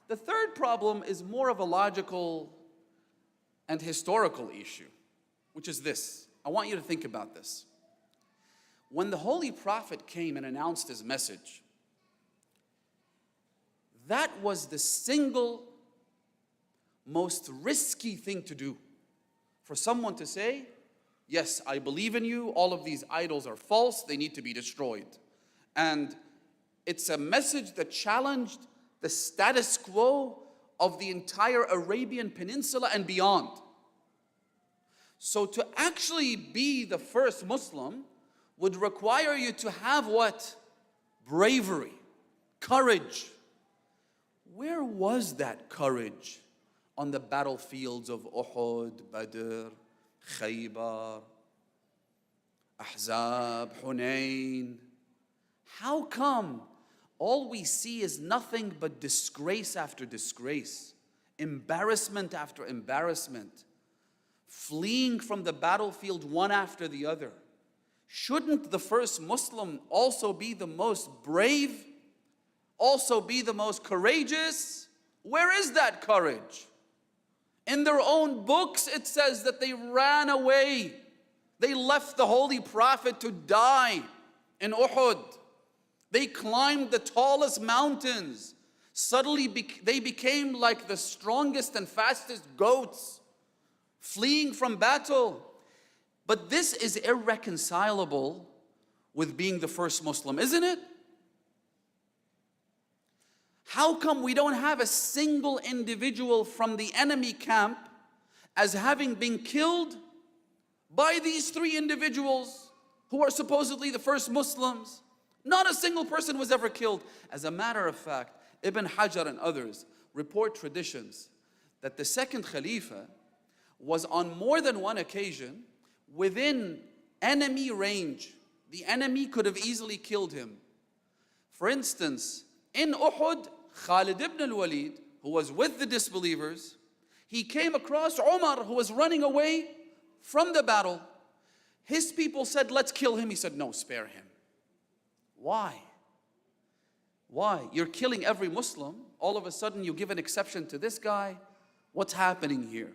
The third problem is more of a logical and historical issue, which is this. I want you to think about this. When the Holy Prophet came and announced his message, that was the single most risky thing to do. For someone to say, yes, I believe in you, all of these idols are false, they need to be destroyed. And it's a message that challenged the status quo of the entire Arabian Peninsula and beyond. So to actually be the first Muslim would require you to have what? Bravery, courage. Where was that courage? On the battlefields of Uhud, Badr, Khaybar, Ahzab, Hunayn. How come all we see is nothing but disgrace after disgrace, embarrassment after embarrassment, fleeing from the battlefield one after the other? Shouldn't the first Muslim also be the most brave, also be the most courageous? Where is that courage? In their own books it says that they ran away. They left the Holy Prophet to die in Uhud. They climbed the tallest mountains. Suddenly they became like the strongest and fastest goats, fleeing from battle. But this is irreconcilable with being the first Muslim, isn't it? How come we don't have a single individual from the enemy camp as having been killed by these three individuals who are supposedly the first Muslims? Not a single person was ever killed. As a matter of fact, Ibn Hajar and others report traditions that the second Khalifa was on more than one occasion within enemy range. The enemy could have easily killed him. For instance, in Uhud, Khalid ibn al-Walid, who was with the disbelievers, he came across Umar, who was running away from the battle. His people said, let's kill him. He said, no, spare him. Why? Why? You're killing every Muslim. All of a sudden you give an exception to this guy. What's happening here?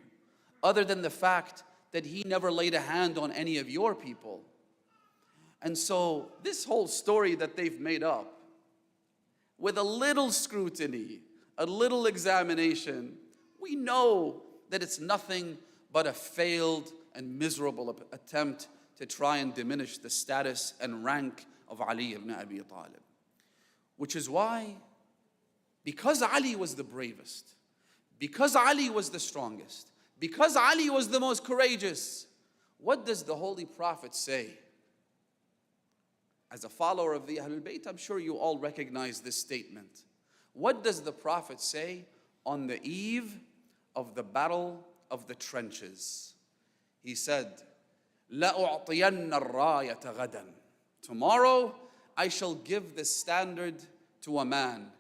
Other than the fact that he never laid a hand on any of your people. And so this whole story that they've made up, with a little scrutiny, a little examination, we know that it's nothing but a failed and miserable attempt to try and diminish the status and rank of Ali ibn Abi Talib. Which is why, because Ali was the bravest, because Ali was the strongest, because Ali was the most courageous, what does the Holy Prophet say? As a follower of the Ahlul Bayt, I'm sure you all recognize this statement. What does the Prophet say on the eve of the Battle of the Trenches? He said, لَأُعْطِيَنَّ الرَّايَةَ غَدًا. Tomorrow I shall give the standard to a man.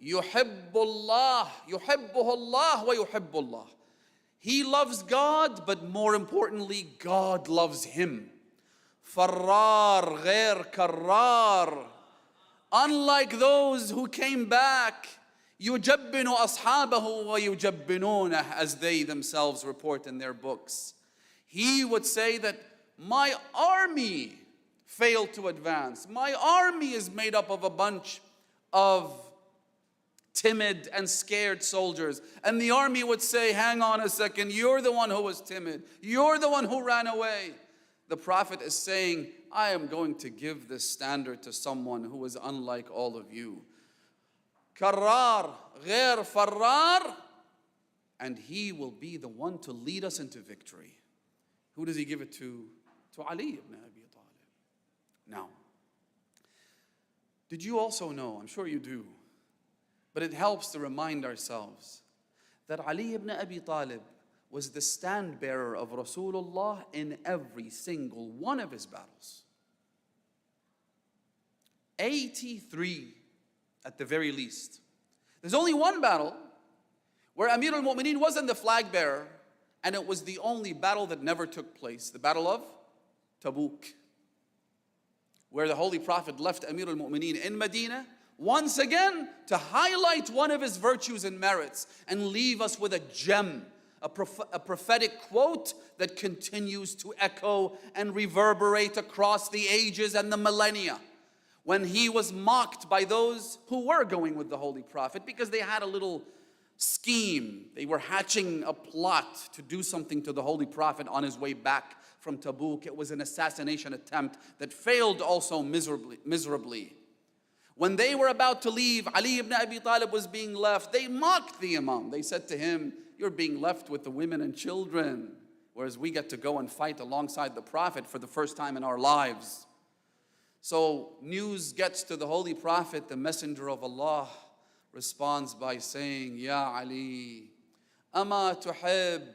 يُحِبُّ اللَّهِ يُحِبُّهُ اللَّهُ وَيُحِبُّ اللَّهِ. He loves God, but more importantly, God loves him. Farrar ghair karrar. Unlike those who came back, يُجَبِّنُ أَصْحَابَهُ وَيُجَبِّنُونَهُ, as they themselves report in their books. He would say that my army failed to advance. My army is made up of a bunch of timid and scared soldiers. And the army would say, hang on a second, you're the one who was timid. You're the one who ran away. The Prophet is saying, I am going to give this standard to someone who is unlike all of you. Karrar, ghair farrar. And he will be the one to lead us into victory. Who does he give it to? to Ali ibn Abi Talib. Now, did you also know, I'm sure you do, but it helps to remind ourselves that Ali ibn Abi Talib was the stand bearer of Rasulullah in every single one of his battles. 83 at the very least. There's only one battle where Amir al-Mu'mineen wasn't the flag bearer, and it was the only battle that never took place, the Battle of Tabuk, where the Holy Prophet left Amir al-Mu'mineen in Medina once again to highlight one of his virtues and merits and leave us with a gem, a prophetic quote that continues to echo and reverberate across the ages and the millennia. When he was mocked by those who were going with the Holy Prophet because they had a little scheme. They were hatching a plot to do something to the Holy Prophet on his way back from Tabuk. It was an assassination attempt that failed also miserably. When they were about to leave, Ali ibn Abi Talib was being left. They mocked the Imam. They said to him, "You're being left with the women and children, whereas we get to go and fight alongside the Prophet for the first time in our lives." So news gets to the Holy Prophet. The Messenger of Allah responds by saying, "Ya Ali, ama tuhib,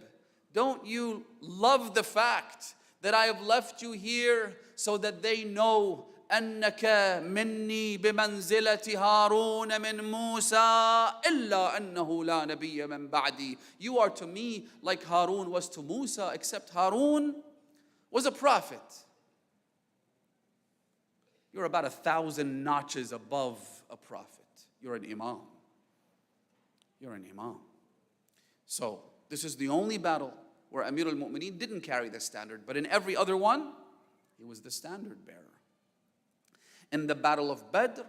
don't you love the fact that I have left you here so that they know أنك مني بمنزلة هارون من موسى إلا أنه لا نبي من بعدي." You are to me like Harun was to Musa, except Harun was a prophet. You're about 1,000 notches above a prophet. You're an Imam. You're an Imam. So this is the only battle where Amir al-Mu'mineen didn't carry the standard, but in every other one, he was the standard bearer. In the Battle of Badr,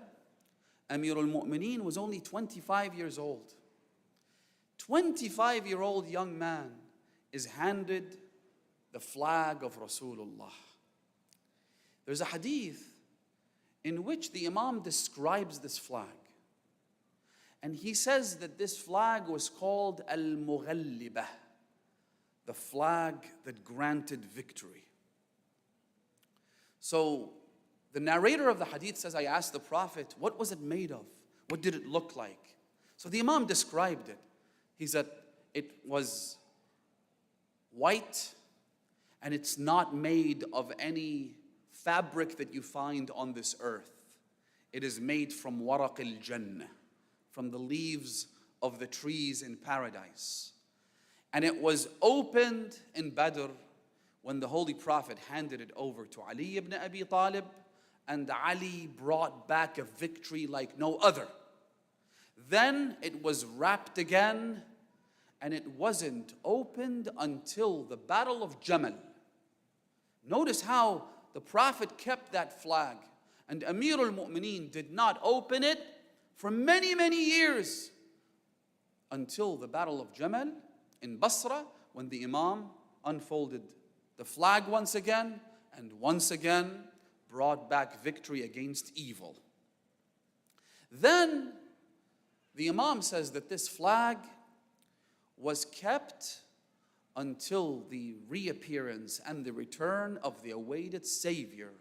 Amir al-Mu'mineen was only 25 years old. 25-year-old young man is handed the flag of Rasulullah. There's a hadith in which the Imam describes this flag. And he says that this flag was called al-Mughallibah, the flag that granted victory. So the narrator of the hadith says, I asked the Prophet, what was it made of? What did it look like? So the Imam described it. He said, it was white, and it's not made of any fabric that you find on this earth. It is made from waraq al-jannah, from the leaves of the trees in paradise. And it was opened in Badr when the Holy Prophet handed it over to Ali ibn Abi Talib, and Ali brought back a victory like no other. Then it was wrapped again, and it wasn't opened until the Battle of Jamal. Notice how the Prophet kept that flag, and Amir al-Mu'mineen did not open it for many, many years until the Battle of Jamal in Basra, when the Imam unfolded the flag once again, and once again brought back victory against evil. Then the Imam says that this flag was kept until the reappearance and the return of the awaited Savior.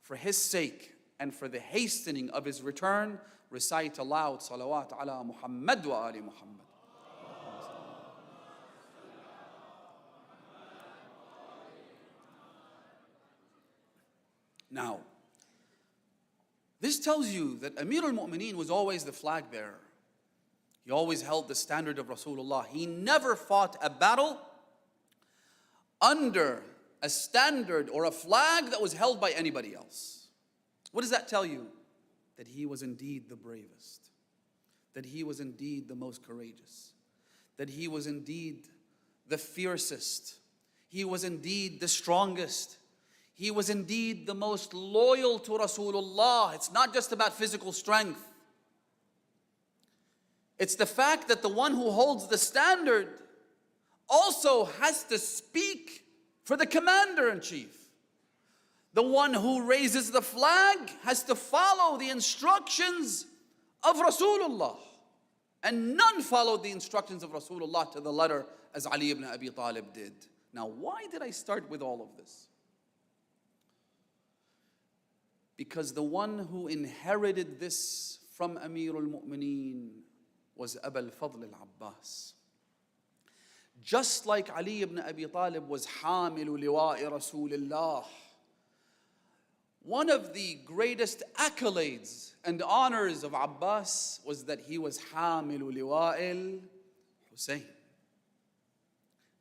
For his sake and for the hastening of his return, recite aloud salawat ala Muhammad wa ali Muhammad. Now, this tells you that Amir al-Mu'mineen was always the flag bearer. He always held the standard of Rasulullah. He never fought a battle under a standard or a flag that was held by anybody else. What does that tell you? That he was indeed the bravest. That he was indeed the most courageous. That he was indeed the fiercest. He was indeed the strongest. He was indeed the most loyal to Rasulullah. It's not just about physical strength. It's the fact that the one who holds the standard also has to speak for the commander-in-chief. The one who raises the flag has to follow the instructions of Rasulullah. And none followed the instructions of Rasulullah to the letter as Ali ibn Abi Talib did. Now, why did I start with all of this? Because the one who inherited this from Amir al-Mu'mineen was Abba al-Fadl al-Abbas. Just like Ali ibn Abi Talib was Hamilu liwa'i Rasulullah, one of the greatest accolades and honors of Abbas was that he was Hamilu liwa'i al-Hussein.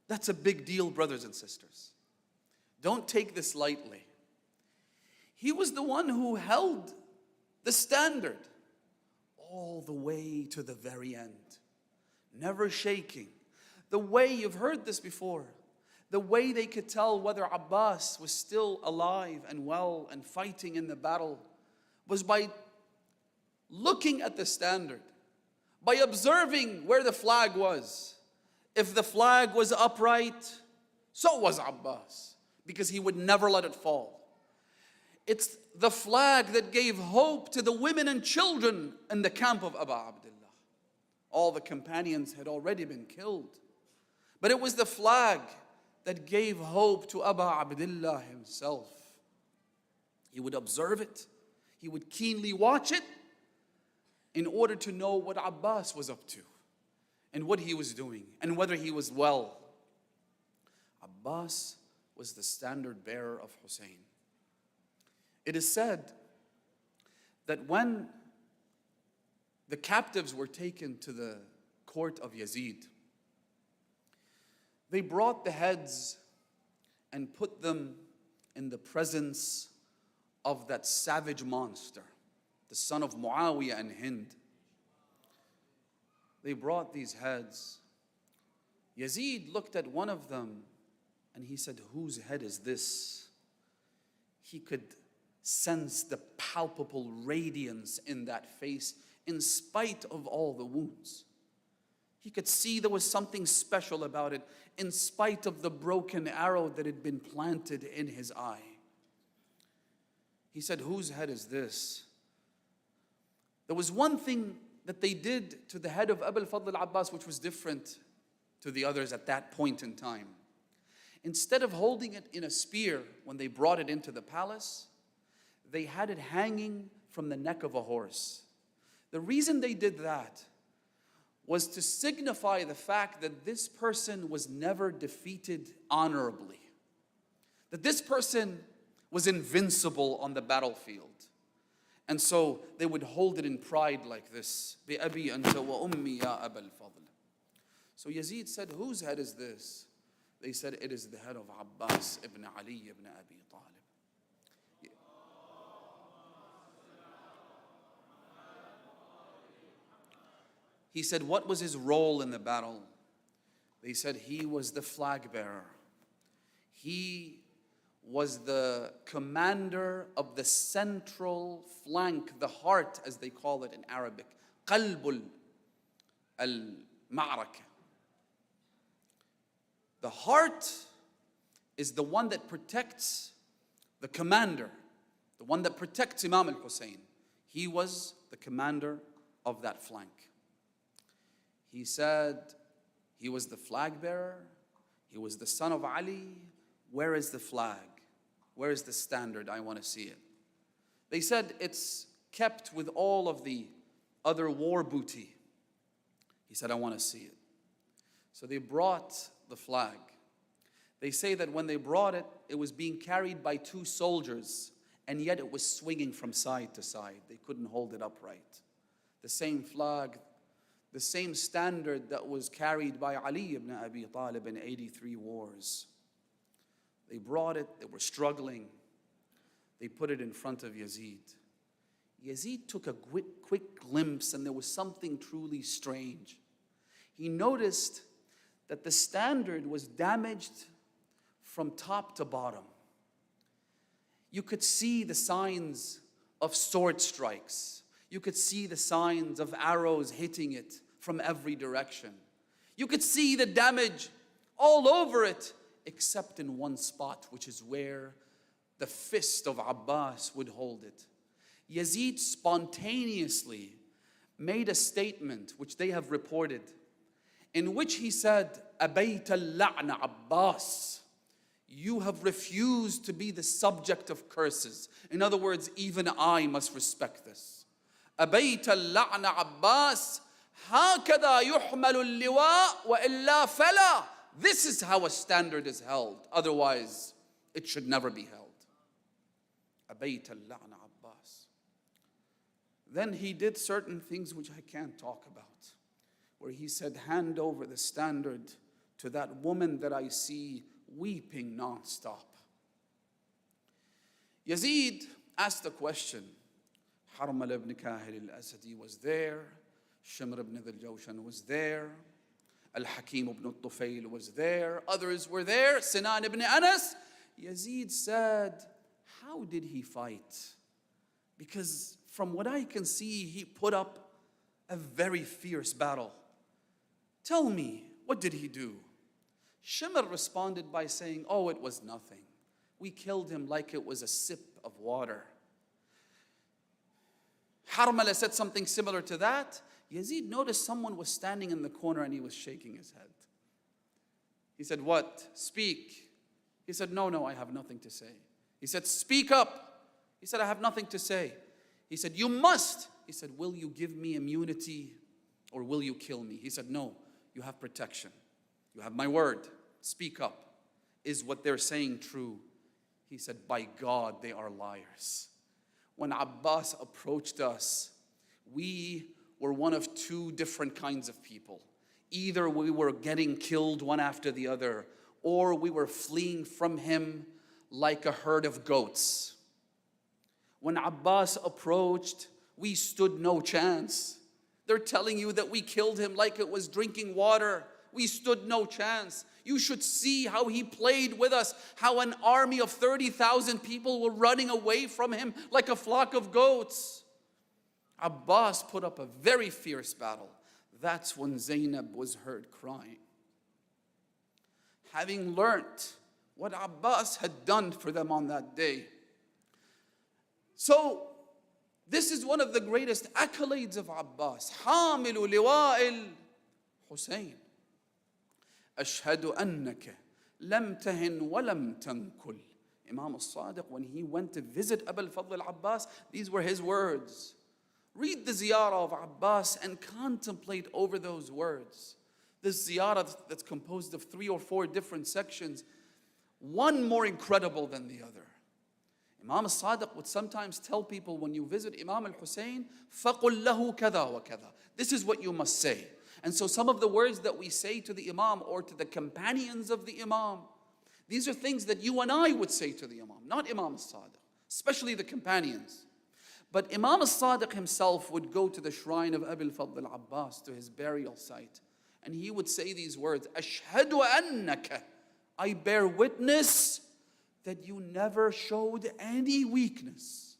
That's a big deal, brothers and sisters. Don't take this lightly. He was the one who held the standard all the way to the very end, never shaking. The way, you've heard this before, the way they could tell whether Abbas was still alive and well and fighting in the battle was by looking at the standard, by observing where the flag was. If the flag was upright, so was Abbas, because he would never let it fall. It's the flag that gave hope to the women and children in the camp of Abba Abdullah. All the companions had already been killed. But it was the flag that gave hope to Abba Abdullah himself. He would observe it. He would keenly watch it in order to know what Abbas was up to and what he was doing and whether he was well. Abbas was the standard bearer of Hussein. It is said that when the captives were taken to the court of Yazid, they brought the heads and put them in the presence of that savage monster, the son of Muawiyah and Hind. They brought these heads. Yazid looked at one of them and he said, "Whose head is this?" He could sense the palpable radiance in that face in spite of all the wounds. He could see there was something special about it in spite of the broken arrow that had been planted in his eye. He said, "Whose head is this?" There was one thing that they did to the head of Abul Fadl al-Abbas which was different to the others at that point in time. Instead of holding it in a spear when they brought it into the palace, they had it hanging from the neck of a horse. The reason they did that was to signify the fact that this person was never defeated honorably, that this person was invincible on the battlefield. And so they would hold it in pride like this. بِأَبِي أَنْتَ وَأُمِّي يَا أَبَا الْفَضْلِ. So Yazid said, "Whose head is this?" They said, "It is the head of Abbas ibn Ali ibn Abi Talib." He said, "What was his role in the battle?" They said, "He was the flag bearer. He was the commander of the central flank, the heart as they call it in Arabic, qalbul al-ma'raka. The heart is the one that protects the commander, the one that protects Imam al-Hussein. He was the commander of that flank. He said he was the flag bearer. He was the son of Ali. Where is the flag? Where is the standard? I want to see it. They said it's kept with all of the other war booty. He said, "I want to see it." So they brought the flag. They say that when they brought it, it was being carried by two soldiers, and yet it was swinging from side to side. They couldn't hold it upright. The same flag, the same standard that was carried by Ali ibn Abi Talib in 83 wars. They brought it, they were struggling. They put it in front of Yazid. Yazid took a quick glimpse, and there was something truly strange. He noticed that the standard was damaged from top to bottom. You could see the signs of sword strikes. You could see the signs of arrows hitting it from every direction. You could see the damage all over it, except in one spot, which is where the fist of Abbas would hold it. Yazid spontaneously made a statement, which they have reported, in which he said, "Abayt al-la'na Abbas." you have refused to be the subject of curses. In other words, even I must respect this. أبيت اللعن عباس هكذا يحمل اللواء وإلا فلا. This is how a standard is held. Otherwise, it should never be held. أبيت اللعن Abbas. Then he did certain things which I can't talk about, where he said, hand over the standard to that woman that I see weeping non-stop. Yazid asked the question. Harmal ibn Kahil al-Asadi was there. Shimr ibn al-Jawshan was there. Al-Hakim ibn al-Tufayl was there. Others were there. Sinan ibn Anas. Yazid said, how did he fight? Because from what I can see, he put up a very fierce battle. Tell me, what did he do? Shimr responded by saying, oh, it was nothing. We killed him like it was a sip of water. Harmala said something similar to that. Yazid noticed someone was standing in the corner and he was shaking his head. He said, what? Speak. He said, no, I have nothing to say. He said, speak up. He said, I have nothing to say. He said, you must. He said, will you give me immunity or will you kill me? He said, no, you have protection. You have my word. Speak up. Is what they're saying true? He said, by God, they are liars. When Abbas approached us, we were one of two different kinds of people. Either we were getting killed one after the other, or we were fleeing from him like a herd of goats. When Abbas approached, we stood no chance. They're telling you that we killed him like it was drinking water. We stood no chance. You should see how he played with us, how an army of 30,000 people were running away from him like a flock of goats. Abbas put up a very fierce battle. That's when Zainab was heard crying. Having learnt what Abbas had done for them on that day. So, this is one of the greatest accolades of Abbas. حامل لواء الحسين. أشهد أنك لم تهن ولم تنكل. Imam al-Sadiq, when he went to visit Abu al-Fadl al-Abbas, these were his words. Read the Ziyarat of Abbas and contemplate over those words. This Ziyarat that's composed of 3 or 4 different sections, one more incredible than the other. Imam al-Sadiq would sometimes tell people when you visit Imam al-Hussein, فَقُلْ لَهُ كَذَا وَكَذَا. This is what you must say. And so some of the words that we say to the Imam or to the companions of the Imam, these are things that you and I would say to the Imam, not Imam al-Sadiq, especially the companions. But Imam al-Sadiq himself would go to the shrine of Abu al-Fadl al-Abbas, to his burial site, and he would say these words, أَشْهَدُ أَنَّكَ, I bear witness that you never showed any weakness.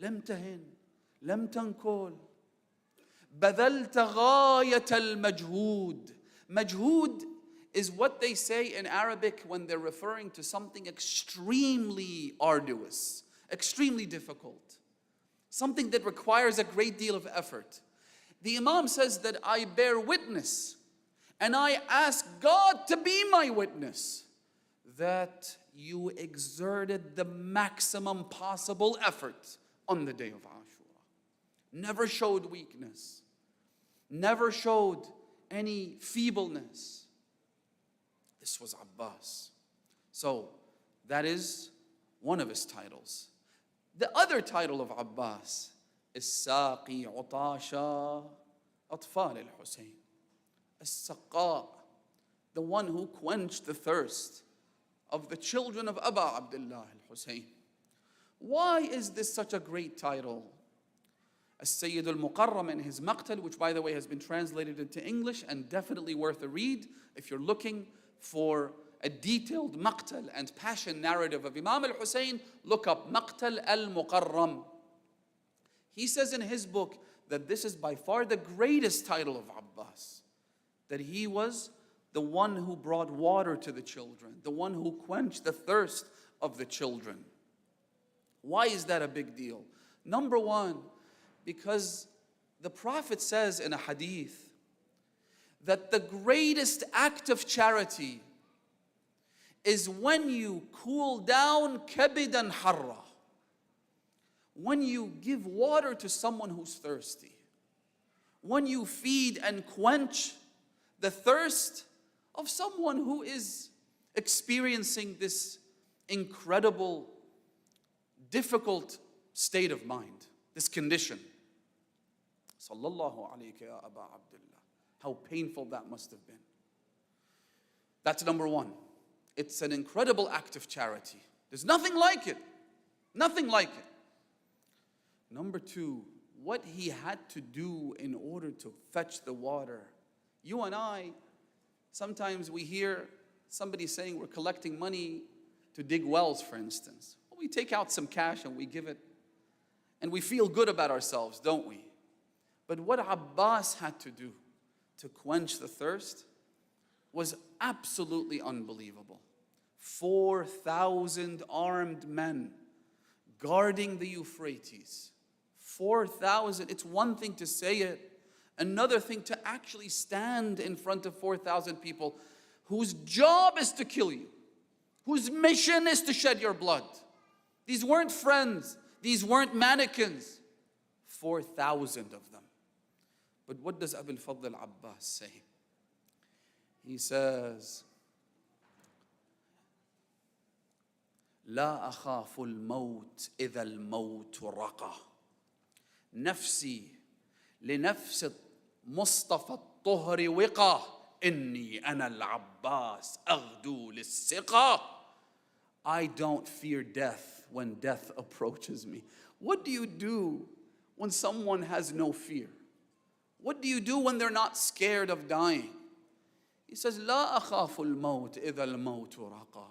لم تهن, لم تنكل. بذلت غاية المجهود. Majhud is what they say in Arabic when they're referring to something extremely arduous, extremely difficult, something that requires a great deal of effort. The Imam says that I bear witness, and I ask God to be my witness, that you exerted the maximum possible effort on the day of Ashura. Never showed weakness. Never showed any feebleness. This was Abbas. So, that is one of his titles. The other title of Abbas is Saqi Utasha Atfal al-Hussein. As-Saqqa, the one who quenched the thirst of the children of Abba Abdullah al-Hussein. Why is this such a great title? Sayyid al-Muqarram in his Maqtal, which by the way has been translated into English and definitely worth a read. If you're looking for a detailed Maqtal and passion narrative of Imam al-Hussein, look up Maqtal al-Muqarram. He says in his book that this is by far the greatest title of Abbas, that he was the one who brought water to the children, the one who quenched the thirst of the children. Why is that a big deal? Number one, because the Prophet says in a hadith that the greatest act of charity is when you cool down kabidan harra. When you give water to someone who's thirsty. When you feed and quench the thirst of someone who is experiencing this incredible, difficult state of mind, this condition. Sallallahu alayka ya Abba Abdullah. How painful that must have been. That's number one. It's an incredible act of charity. There's nothing like it. Nothing like it. Number two, what he had to do in order to fetch the water. You and I, sometimes we hear somebody saying we're collecting money to dig wells, for instance. Well, we take out some cash and we give it, and we feel good about ourselves, don't we? But what Abbas had to do to quench the thirst was absolutely unbelievable. 4,000 armed men guarding the Euphrates. 4,000. It's one thing to say it, another thing to actually stand in front of 4,000 people whose job is to kill you, whose mission is to shed your blood. These weren't friends. These weren't mannequins. 4,000 of them. But what does Abu al-Fadl Abbas say? He says, لا أخاف الموت إذا الموت رقى نفسي لنفس مصطفى الطهر وقى إني أنا العباس أغدو للسقى. I don't fear death when death approaches me. What do you do when someone has no fear? What do you do when they're not scared of dying? He says, لا أخاف الموت إذا الموت رقى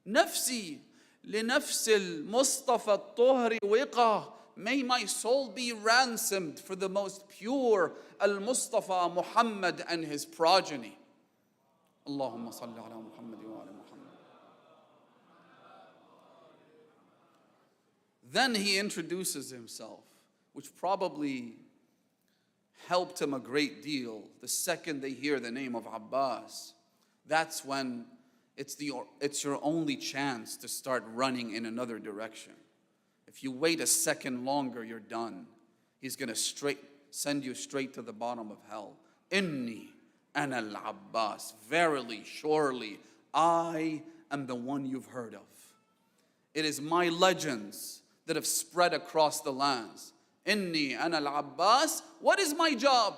نفسي لنفس المصطفى الطهر وقى. May my soul be ransomed for the most pure al-Mustafa Muhammad and his progeny. Allahumma salli ala Muhammad wa ala Muhammad. Then he introduces himself, which probably helped him a great deal. The second they hear the name of Abbas, that's when it's your only chance to start running in another direction. If you wait a second longer, you're done. He's going to send you straight to the bottom of hell. Inni ana al-Abbas. Verily, surely, I am the one you've heard of. It is my legends that have spread across the lands. Inni ana al-Abbas. What is my job?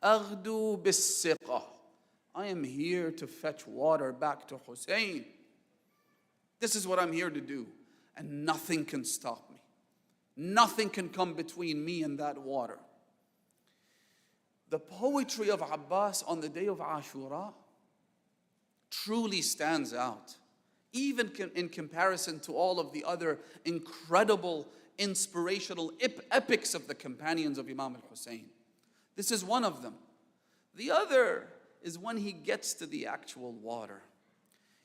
Aghdu bis-siqa. I am here to fetch water back to Hussein. This is what I'm here to do. And nothing can stop me. Nothing can come between me and that water. The poetry of Abbas on the day of Ashura truly stands out, even in comparison to all of the other incredible, inspirational epics of the companions of Imam al-Hussein. This is one of them. The other is when he gets to the actual water.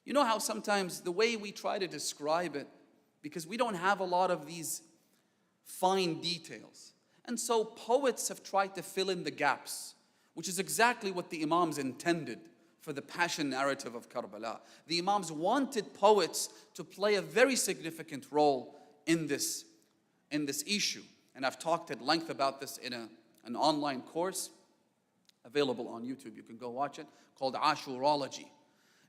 You know how sometimes the way we try to describe it, because we don't have a lot of these fine details. And so poets have tried to fill in the gaps, which is exactly what the Imams intended for the passion narrative of Karbala. The Imams wanted poets to play a very significant role in this issue. And I've talked at length about this in an online course available on YouTube. You can go watch it, called Ashurology.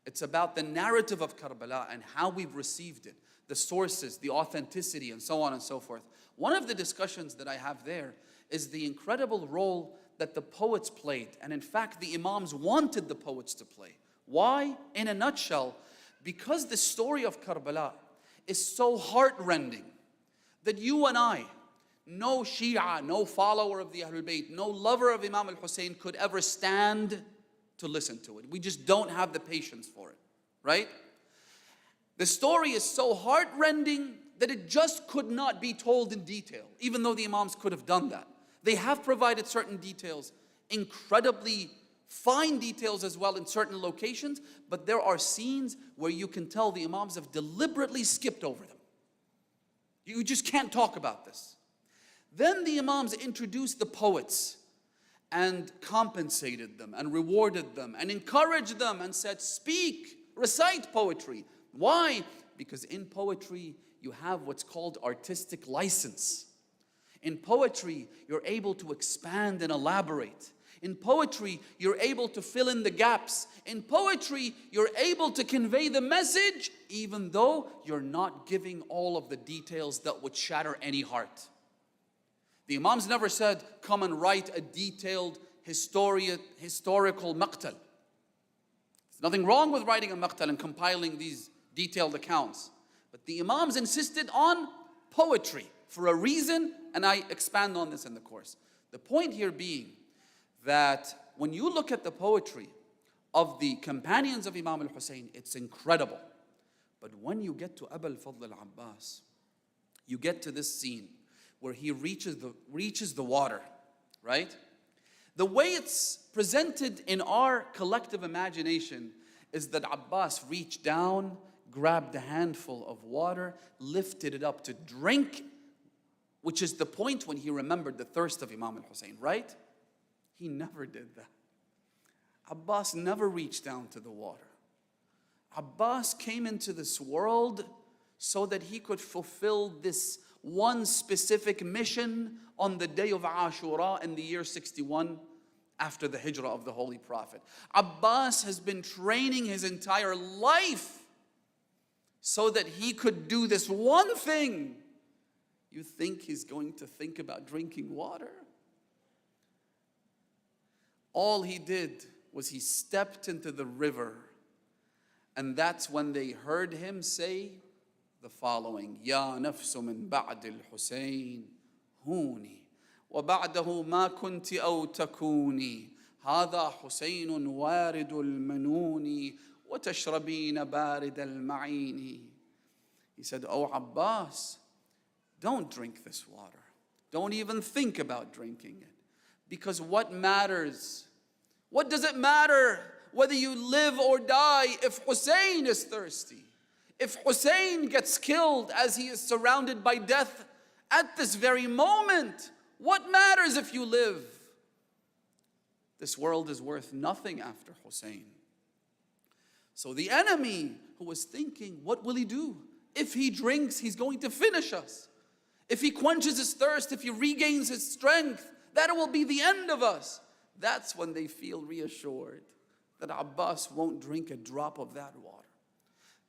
It's about the narrative of Karbala and how we've received it, the sources, the authenticity, and so on and so forth. One of the discussions that I have there is the incredible role that the poets played, and in fact the Imams wanted the poets to play. Why? In a nutshell, because the story of Karbala is so heartrending that you and I, no Shia, no follower of the Ahlul Bayt, no lover of Imam al-Hussein could ever stand to listen to it. We just don't have the patience for it, right? The story is so heartrending that it just could not be told in detail, even though the Imams could have done that. They have provided certain details, incredibly fine details as well in certain locations, but there are scenes where you can tell the Imams have deliberately skipped over them. You just can't talk about this. Then the Imams introduced the poets and compensated them and rewarded them and encouraged them and said, speak, recite poetry. Why? Because in poetry, you have what's called artistic license. In poetry, you're able to expand and elaborate. In poetry, you're able to fill in the gaps. In poetry, you're able to convey the message, even though you're not giving all of the details that would shatter any heart. The Imams never said, come and write a detailed historical maqtal. There's nothing wrong with writing a maqtal and compiling these detailed accounts. But the Imams insisted on poetry for a reason, and I expand on this in the course. The point here being that when you look at the poetry of the companions of Imam al-Hussein, it's incredible. But when you get to Abu al-Fadl al-Abbas, you get to this scene where he reaches the water, right? The way it's presented in our collective imagination is that Abbas reached down, grabbed a handful of water, lifted it up to drink, which is the point when he remembered the thirst of Imam al-Hussein, right? He never did that. Abbas never reached down to the water. Abbas came into this world so that he could fulfill this one specific mission on the day of Ashura in the year 61 after the hijrah of the Holy Prophet. Abbas has been training his entire life so that he could do this one thing. You think he's going to think about drinking water? All he did was he stepped into the river, and that's when they heard him say the following: Ya nafsu min ba'd al-Hussein huni wa ba'dahu ma kunti aw takuni hadha Husaynun waridul manuni wa tashrabina barid al-ma'ini. He said, "Oh Abbas, don't drink this water. Don't even think about drinking it. Because what matters? What does it matter whether you live or die if Hussein is thirsty? If Hussein gets killed as he is surrounded by death at this very moment, what matters if you live? This world is worth nothing after Hussein." So the enemy who was thinking, what will he do? If he drinks, he's going to finish us. If he quenches his thirst, if he regains his strength, that will be the end of us. That's when they feel reassured that Abbas won't drink a drop of that water.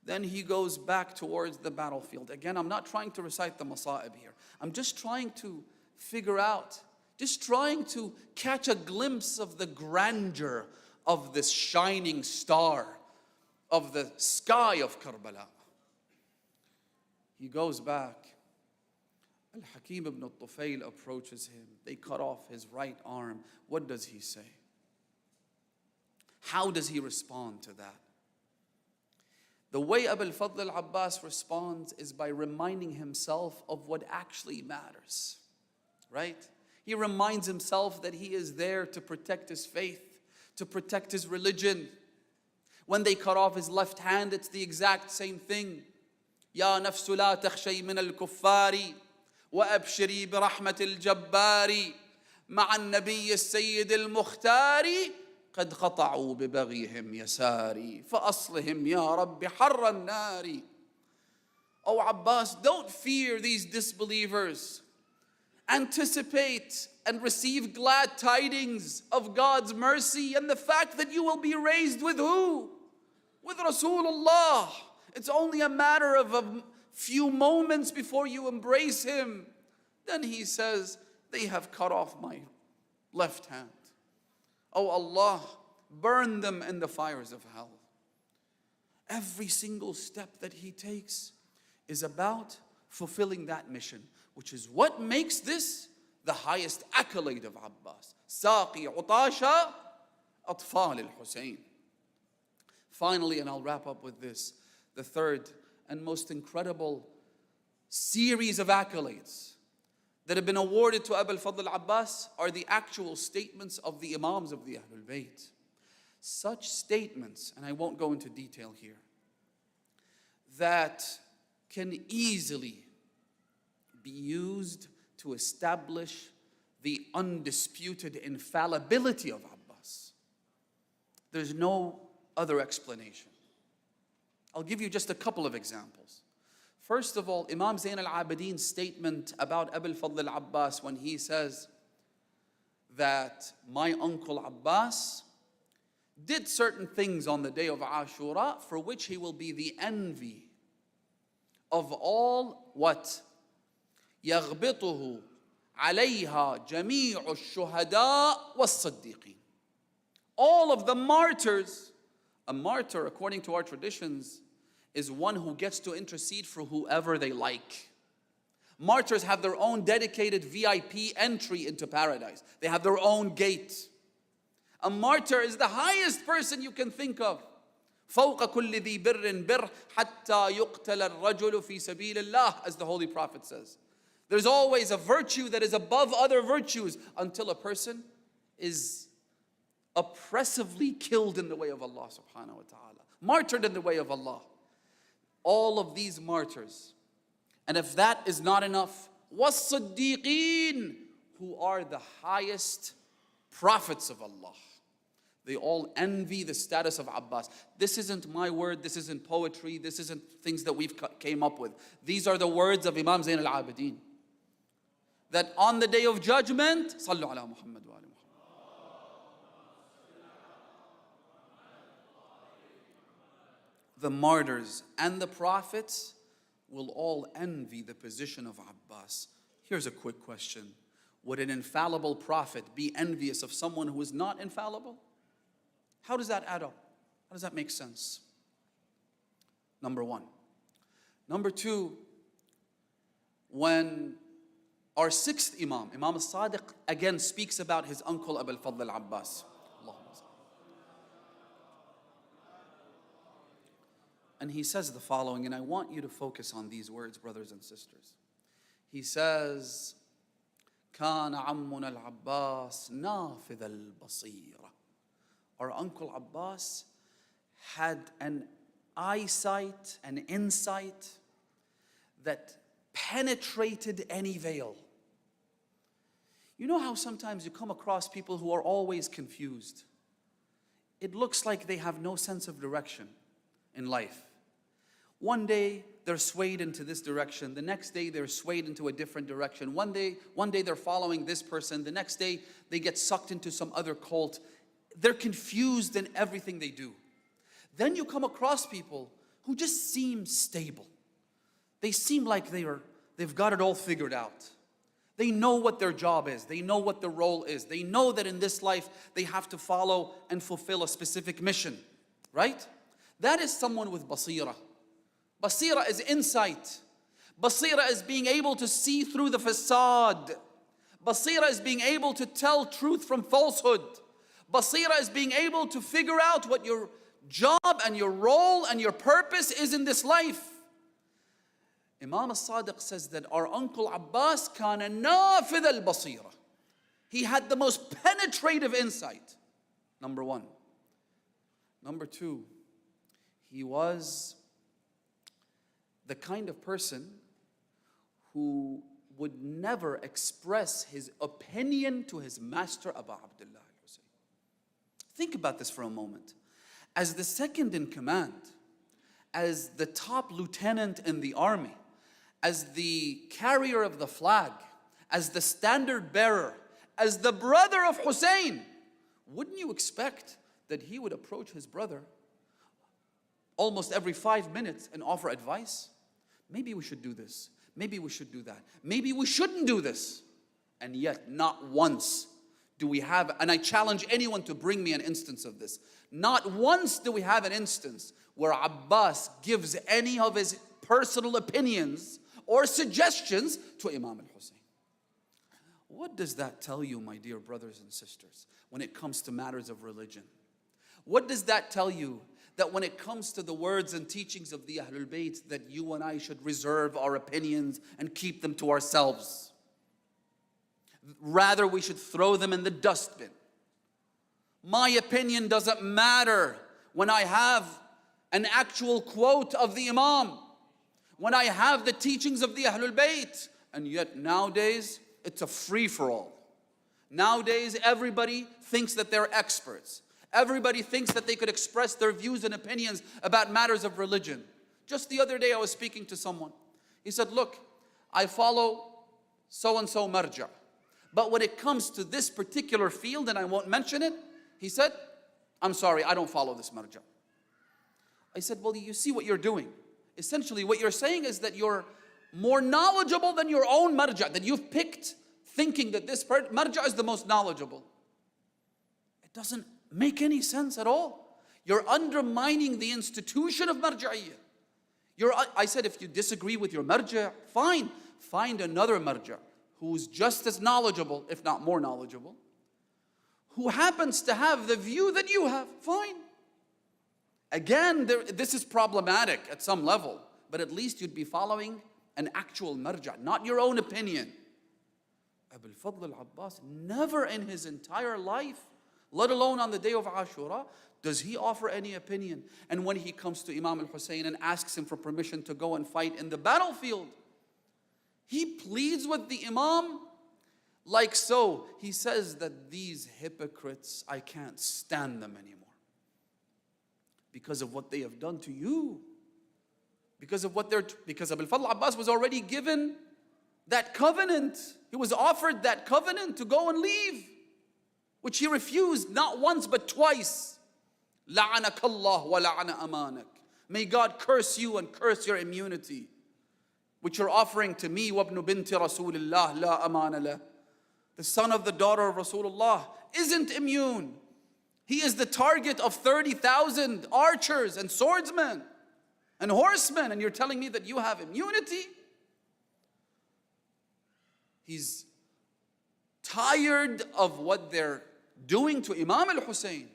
Then he goes back towards the battlefield. Again, I'm not trying to recite the masa'ib here. I'm just trying to figure out, just trying to catch a glimpse of the grandeur of this shining star of the sky of Karbala. He goes back. Al-Hakim ibn al-Tufayl approaches him. They cut off his right arm. What does he say? How does he respond to that? The way Abu al-Fadl al-Abbas responds is by reminding himself of what actually matters, right? He reminds himself that he is there to protect his faith, to protect his religion. When they cut off his left hand, it's the exact same thing. Ya nafsu la takhshay min al-kuffari وأبشري برحمة الجبار مع النبي السيد المختار قد قطعوا ببغيهم يساري فأصلهم يا رب حر النار. Oh Abbas, don't fear these disbelievers. Anticipate and receive glad tidings of God's mercy and the fact that you will be raised with who? With Rasulullah. It's only a matter of a few moments before you embrace him. Then he says, they have cut off my left hand. Oh Allah, burn them in the fires of hell. Every single step that he takes is about fulfilling that mission, which is what makes this the highest accolade of Abbas. Saqi utasha atfal al-Hussein. Finally, and I'll wrap up with this, the third and most incredible series of accolades that have been awarded to Abu al-Fadl al-Abbas are the actual statements of the Imams of the Ahlul Bayt. Such statements, and I won't go into detail here, that can easily be used to establish the undisputed infallibility of Abbas. There's no other explanation. I'll give you just a couple of examples. First of all, Imam Zayn al-Abidin's statement about Abu al-Fadl al-Abbas when he says that my uncle Abbas did certain things on the day of Ashura for which he will be the envy of all what? يغبطه عليها جميع الشهداء والصديقين. All of the martyrs. A martyr, according to our traditions, is one who gets to intercede for whoever they like. Martyrs have their own dedicated VIP entry into paradise. They have their own gate. A martyr is the highest person you can think of. فوق كل ذي بر بر حتى يقتل الرجل في سبيل الله, as the Holy Prophet says. There's always a virtue that is above other virtues until a person is oppressively killed in the way of Allah subhanahu wa ta'ala. Martyred in the way of Allah. All of these martyrs. And if that is not enough, وَالصَّدِّيقِينَ, who are the highest prophets of Allah. They all envy the status of Abbas. This isn't my word, this isn't poetry, this isn't things that we've came up with. These are the words of Imam Zayn al-Abidin. That on the day of judgment, Sallu ala Muhammad wa ala Muhammad. The martyrs and the prophets will all envy the position of Abbas. Here's a quick question. Would an infallible prophet be envious of someone who is not infallible? How does that add up? How does that make sense? Number one. Number two, when our sixth Imam, Imam al-Sadiq, again speaks about his uncle Abu al-Fadl al-Abbas. And he says the following, and I want you to focus on these words, brothers and sisters. He says, كان عمنا العباس نافذ البصيرة. Our uncle Abbas had an eyesight, an insight that penetrated any veil. You know how sometimes you come across people who are always confused? It looks like they have no sense of direction in life. One day they're swayed into this direction. The next day they're swayed into a different direction. One day they're following this person. The next day they get sucked into some other cult. They're confused in everything they do. Then you come across people who just seem stable. They seem like they've got it all figured out. They know what their job is. They know what their role is. They know that in this life they have to follow and fulfill a specific mission. Right? That is someone with basira. Basira is insight. Basira is being able to see through the facade. Basira is being able to tell truth from falsehood. Basira is being able to figure out what your job and your role and your purpose is in this life. Imam al-Sadiq says that our uncle Abbas kana nafidh al-basira. He had the most penetrative insight. Number one. Number two, he was the kind of person who would never express his opinion to his master Abba Abdullah al-Hussein. Think about this for a moment. As the second in command, as the top lieutenant in the army, as the carrier of the flag, as the standard bearer, as the brother of Hussein, wouldn't you expect that he would approach his brother almost every 5 minutes and offer advice? Maybe we should do this. Maybe we should do that. Maybe we shouldn't do this. And yet not once do we have, and I challenge anyone to bring me an instance of this, not once do we have an instance where Abbas gives any of his personal opinions or suggestions to Imam al-Hussein. What does that tell you, my dear brothers and sisters, when it comes to matters of religion? What does that tell you? That when it comes to the words and teachings of the Ahlul Bayt, that you and I should reserve our opinions and keep them to ourselves. Rather, we should throw them in the dustbin. My opinion doesn't matter when I have an actual quote of the Imam, when I have the teachings of the Ahlul Bayt. And yet nowadays, it's a free-for-all. Nowadays, everybody thinks that they're experts. Everybody thinks that they could express their views and opinions about matters of religion. Just the other day I was speaking to someone. He said, look, I follow so-and-so marja. But when it comes to this particular field, and I won't mention it, he said, I'm sorry, I don't follow this marja. I said, well, you see what you're doing. Essentially, what you're saying is that you're more knowledgeable than your own marja, that you've picked thinking that this marja is the most knowledgeable. It doesn't make any sense at all. You're undermining the institution of marja'iyah. I said, if you disagree with your marja, fine. Find another marja who's just as knowledgeable, if not more knowledgeable, who happens to have the view that you have, fine. Again, this is problematic at some level, but at least you'd be following an actual marja, not your own opinion. Abu al-Fadl al-Abbas, never in his entire life, let alone on the day of Ashura, does he offer any opinion. And when he comes to Imam al-Hussein and asks him for permission to go and fight in the battlefield, he pleads with the Imam like so. He says that these hypocrites, I can't stand them anymore because of what they have done to you. Because Abu al-Fadl Abbas was already given that covenant. He was offered that covenant to go and leave, which he refused not once but twice. لَعَنَكَ اللَّهُ وَلَعَنَ أَمَانَكَ. May God curse you and curse your immunity, which you're offering to me, وَابْنُ بِنْتِ رَسُولِ اللَّهِ لَا أَمَانَ لَهُ. The son of the daughter of Rasulullah isn't immune. He is the target of 30,000 archers and swordsmen and horsemen, and you're telling me that you have immunity? He's tired of what they're doing to Imam al-Hussein.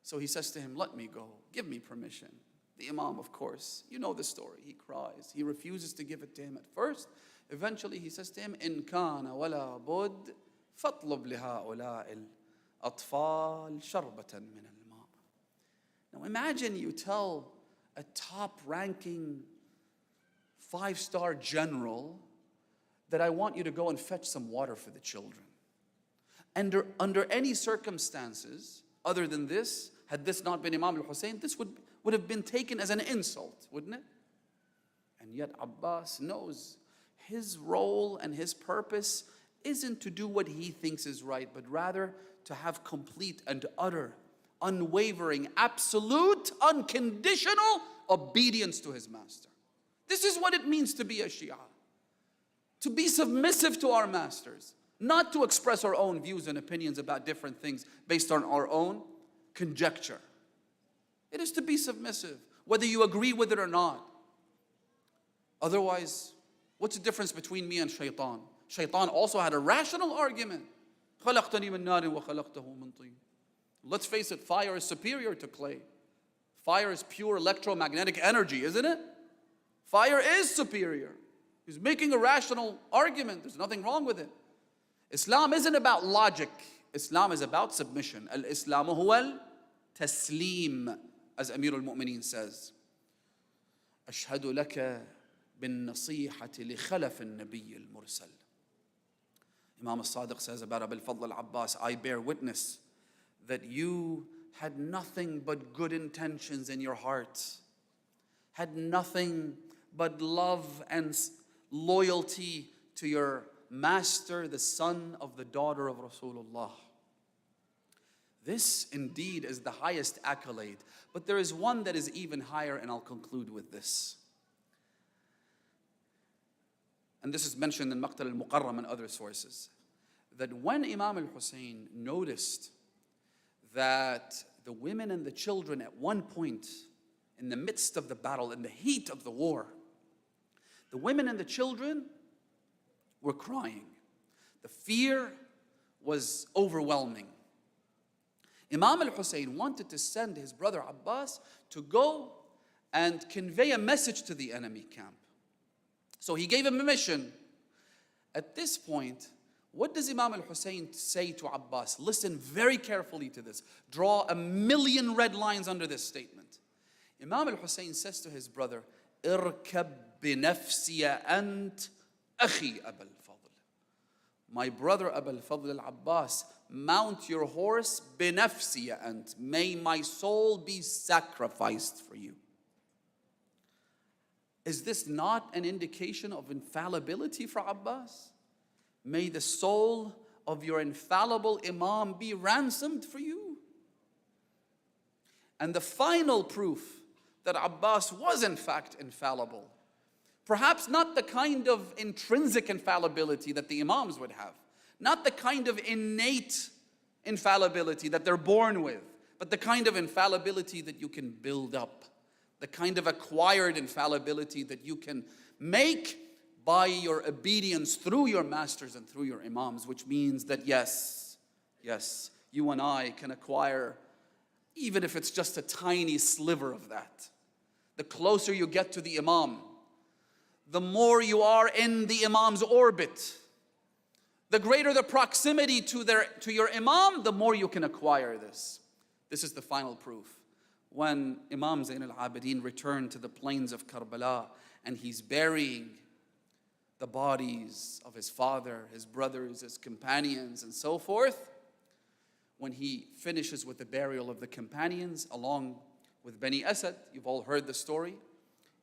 So he says to him, let me go, give me permission. The Imam, of course, you know the story. He cries. He refuses to give it to him at first. Eventually he says to him, إِن كَانَ وَلَا بُدْ فَاطْلُبْ لِهَؤُلَاءِ الْأَطْفَالِ شَرْبَةً مِنَ الْمَاءِ. Now imagine you tell a top-ranking 5-star general that I want you to go and fetch some water for the children. Under any circumstances other than this, had this not been Imam al-Hussein, this would have been taken as an insult, wouldn't it? And yet Abbas knows his role and his purpose isn't to do what he thinks is right, but rather to have complete and utter, unwavering, absolute, unconditional obedience to his master. This is what it means to be a Shia. To be submissive to our masters, not to express our own views and opinions about different things based on our own conjecture. It is to be submissive, whether you agree with it or not. Otherwise, what's the difference between me and Shaitan? Shaitan also had a rational argument. خَلَقْتَنِي مِن نَارٍ وَخَلَقْتَهُ مِن طِينٍ. Let's face it, fire is superior to clay. Fire is pure electromagnetic energy, isn't it? Fire is superior. He's making a rational argument. There's nothing wrong with it. Islam isn't about logic. Islam is about submission. Al-Islamu huwa al-taslim, as Amir al-Mu'mineen says. أشهد لك بالنصيحة لخلف النبي المرسل. Imam al-Sadiq says about Abu al-Fadl al-Abbas, I bear witness that you had nothing but good intentions in your heart, had nothing but love and loyalty to your master, the son of the daughter of Rasulullah. This indeed is the highest accolade, but there is one that is even higher, and I'll conclude with this. And this is mentioned in Maqtal al-Muqarram and other sources, that when Imam al-Hussein noticed that the women and the children at one point, in the midst of the battle, in the heat of the war, the women and the children were crying. The fear was overwhelming. Imam al-Hussein wanted to send his brother Abbas to go and convey a message to the enemy camp. So he gave him a mission. At this point, what does Imam al-Hussein say to Abbas? Listen very carefully to this. Draw 1,000,000 red lines under this statement. Imam al-Hussein says to his brother, Irkab binafsiya ant akhi Abu al-Fadl. My brother Abu al-Fadl al-Abbas, mount your horse, بنفسي أنت, may my soul be sacrificed for you. Is this not an indication of infallibility for Abbas? May the soul of your infallible Imam be ransomed for you. And the final proof that Abbas was in fact infallible, perhaps not the kind of intrinsic infallibility that the Imams would have, not the kind of innate infallibility that they're born with, but the kind of infallibility that you can build up, the kind of acquired infallibility that you can make by your obedience through your masters and through your Imams, which means that yes, you and I can acquire, even if it's just a tiny sliver of that. The closer you get to the Imam, the more you are in the Imam's orbit. The greater the proximity to your Imam, the more you can acquire this. This is the final proof. When Imam Zain al-Abidin returned to the plains of Karbala and he's burying the bodies of his father, his brothers, his companions, and so forth, when he finishes with the burial of the companions along with Bani Asad, you've all heard the story,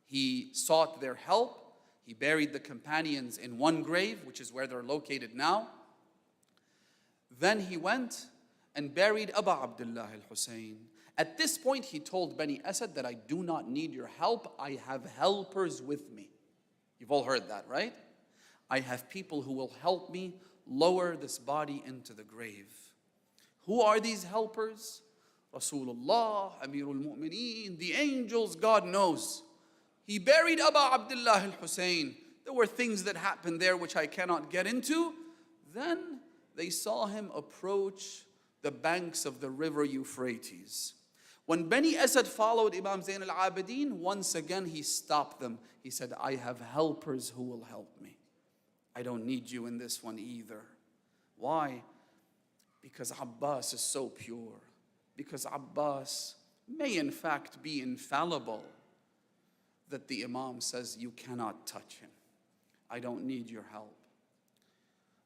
he sought their help. He buried the companions in one grave, which is where they're located now. Then he went and buried Abba Abdullah al-Hussein. At this point, he told Bani Asad that I do not need your help. I have helpers with me. You've all heard that, right? I have people who will help me lower this body into the grave. Who are these helpers? Rasulullah, Amirul Mu'mineen, the angels, God knows. He buried Abba Abdullah al-Hussein. There were things that happened there which I cannot get into. Then they saw him approach the banks of the river Euphrates. When Bani Asad followed Imam Zain al-Abidin, once again he stopped them. He said, I have helpers who will help me. I don't need you in this one either. Why? Because Abbas is so pure. Because Abbas may in fact be infallible, that the Imam says, you cannot touch him. I don't need your help.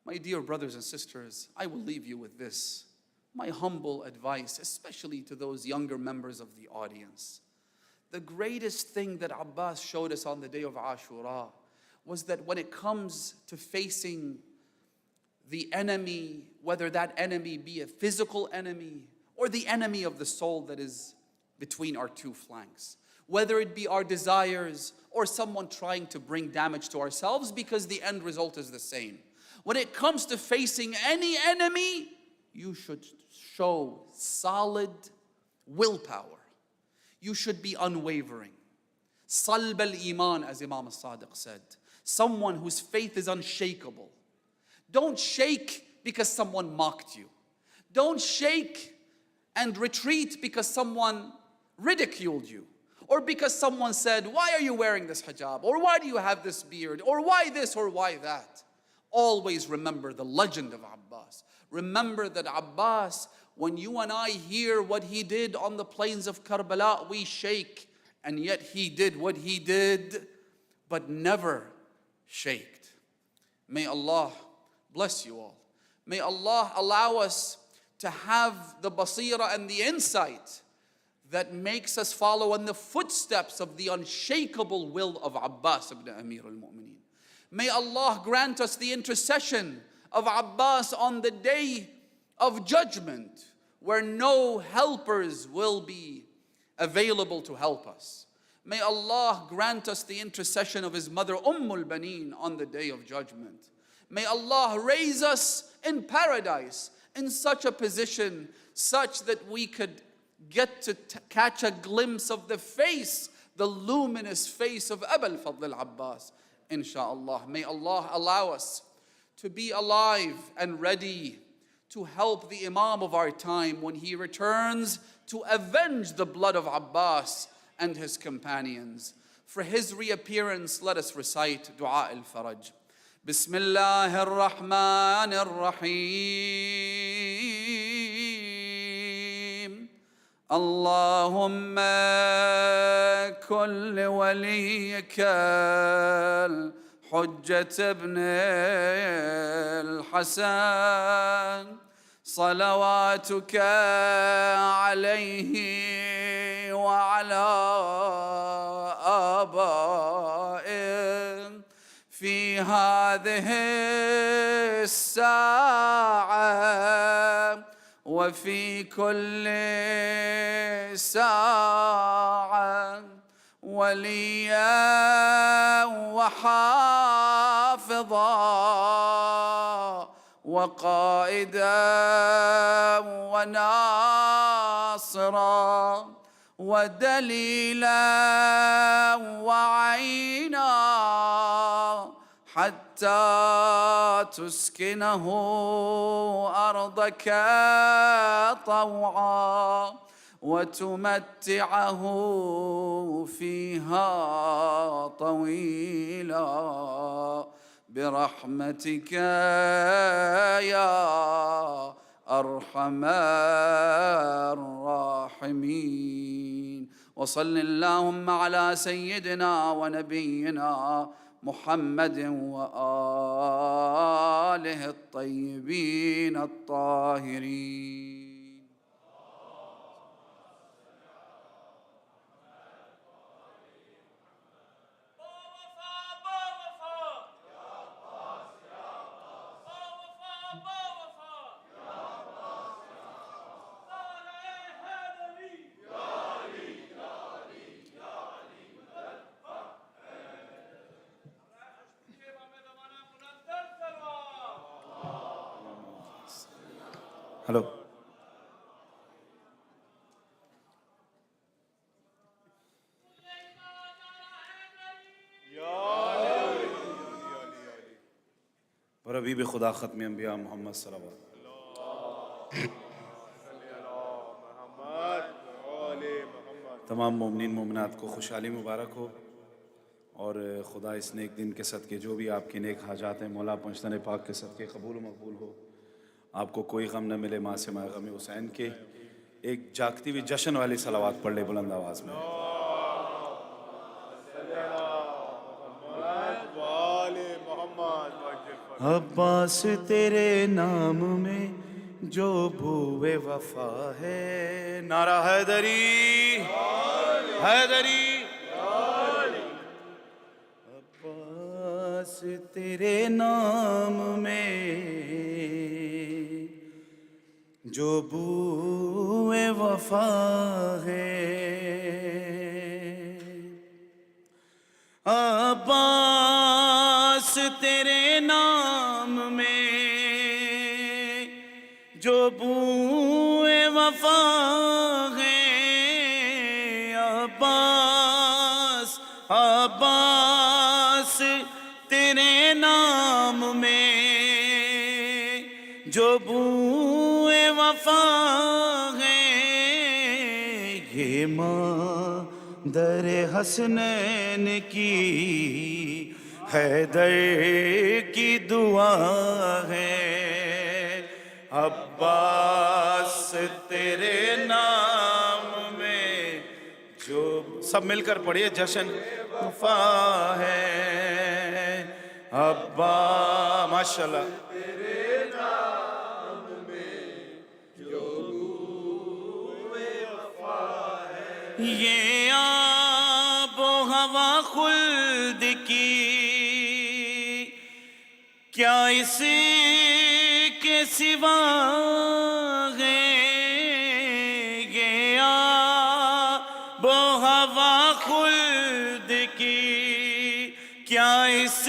My dear brothers and sisters, I will leave you with this. My humble advice, especially to those younger members of the audience. The greatest thing that Abbas showed us on the day of Ashura was that when it comes to facing the enemy, whether that enemy be a physical enemy or the enemy of the soul that is between our two flanks, whether it be our desires or someone trying to bring damage to ourselves, because the end result is the same. When it comes to facing any enemy, you should show solid willpower. You should be unwavering. Salb al-Iman, as Imam al-Sadiq said. Someone whose faith is unshakable. Don't shake because someone mocked you. Don't shake and retreat because someone ridiculed you. Or because someone said, why are you wearing this hijab? Or why do you have this beard? Or why this or why that? Always remember the legend of Abbas. Remember that Abbas, when you and I hear what he did on the plains of Karbala, we shake. And yet he did what he did, but never shaked. May Allah bless you all. May Allah allow us to have the basira and the insight that makes us follow in the footsteps of the unshakable will of Abbas ibn Amir al-Mu'mineen. May Allah grant us the intercession of Abbas on the day of judgment, where no helpers will be available to help us. May Allah grant us the intercession of his mother al-Baneen on the day of judgment. May Allah raise us in paradise in such a position such that we could get to catch a glimpse of the face, the luminous face of Abba al-Fadl al-Abbas, inshaAllah. May Allah allow us to be alive and ready to help the Imam of our time when he returns to avenge the blood of Abbas and his companions. For his reappearance, let us recite Dua al-Faraj. Bismillahir Rahmanir Rahim. Allahumma kun li waliyika al-Hujjat ibn al-Hasan صلواتك عليه وعلى آبائه في هذه الساعة وفي كل ساعة وليا وحافظا وقائدا وناصرا ودليلا وعينا حتى تسكنه أرضك طوعا وتمتعه فيها طويلا برحمتك يا أرحم الراحمين. وصل اللهم على سيدنا ونبينا محمد وآله الطيبين الطاهرين. ہلو اور ابھی بھی خدا ختم انبیاء محمد صلی اللہ علیہ وسلم تمام مومنین مومنات کو خوشحالی مبارک ہو، اور خدا اس نیک دن کے صدقے جو بھی آپ کی نیک حاجات ہیں مولا پنجتن پاک کے صدقے قبول و مقبول ہو، آپ کو کوئی غم نہ ملے ماں سے ماں غم حسین کے. ایک جاگتی ہوئی جشن والی صلوات پڑھ لے بلند آواز میں. عباس تیرے نام میں جو بوئے وفا ہے، نعرہ حیدری حیدری. عباس تیرے نام میں جو بوئے وفا ہے، عباس تیرے نام میں جو بوئے وفا ہے، عباس عباس تیرے نام میں جو بوئے وفا ہے، یہ مادر حسنین کی حیدر کی دعا ہے. عباس تیرے نام میں جو سب مل کر پڑھیے جشن وفا ہے. ابا ماشاءاللہ یہ آب و ہوا خلد کی کیا اس کے سوا ہے، یہ آب و ہوا خلد کی کیا اس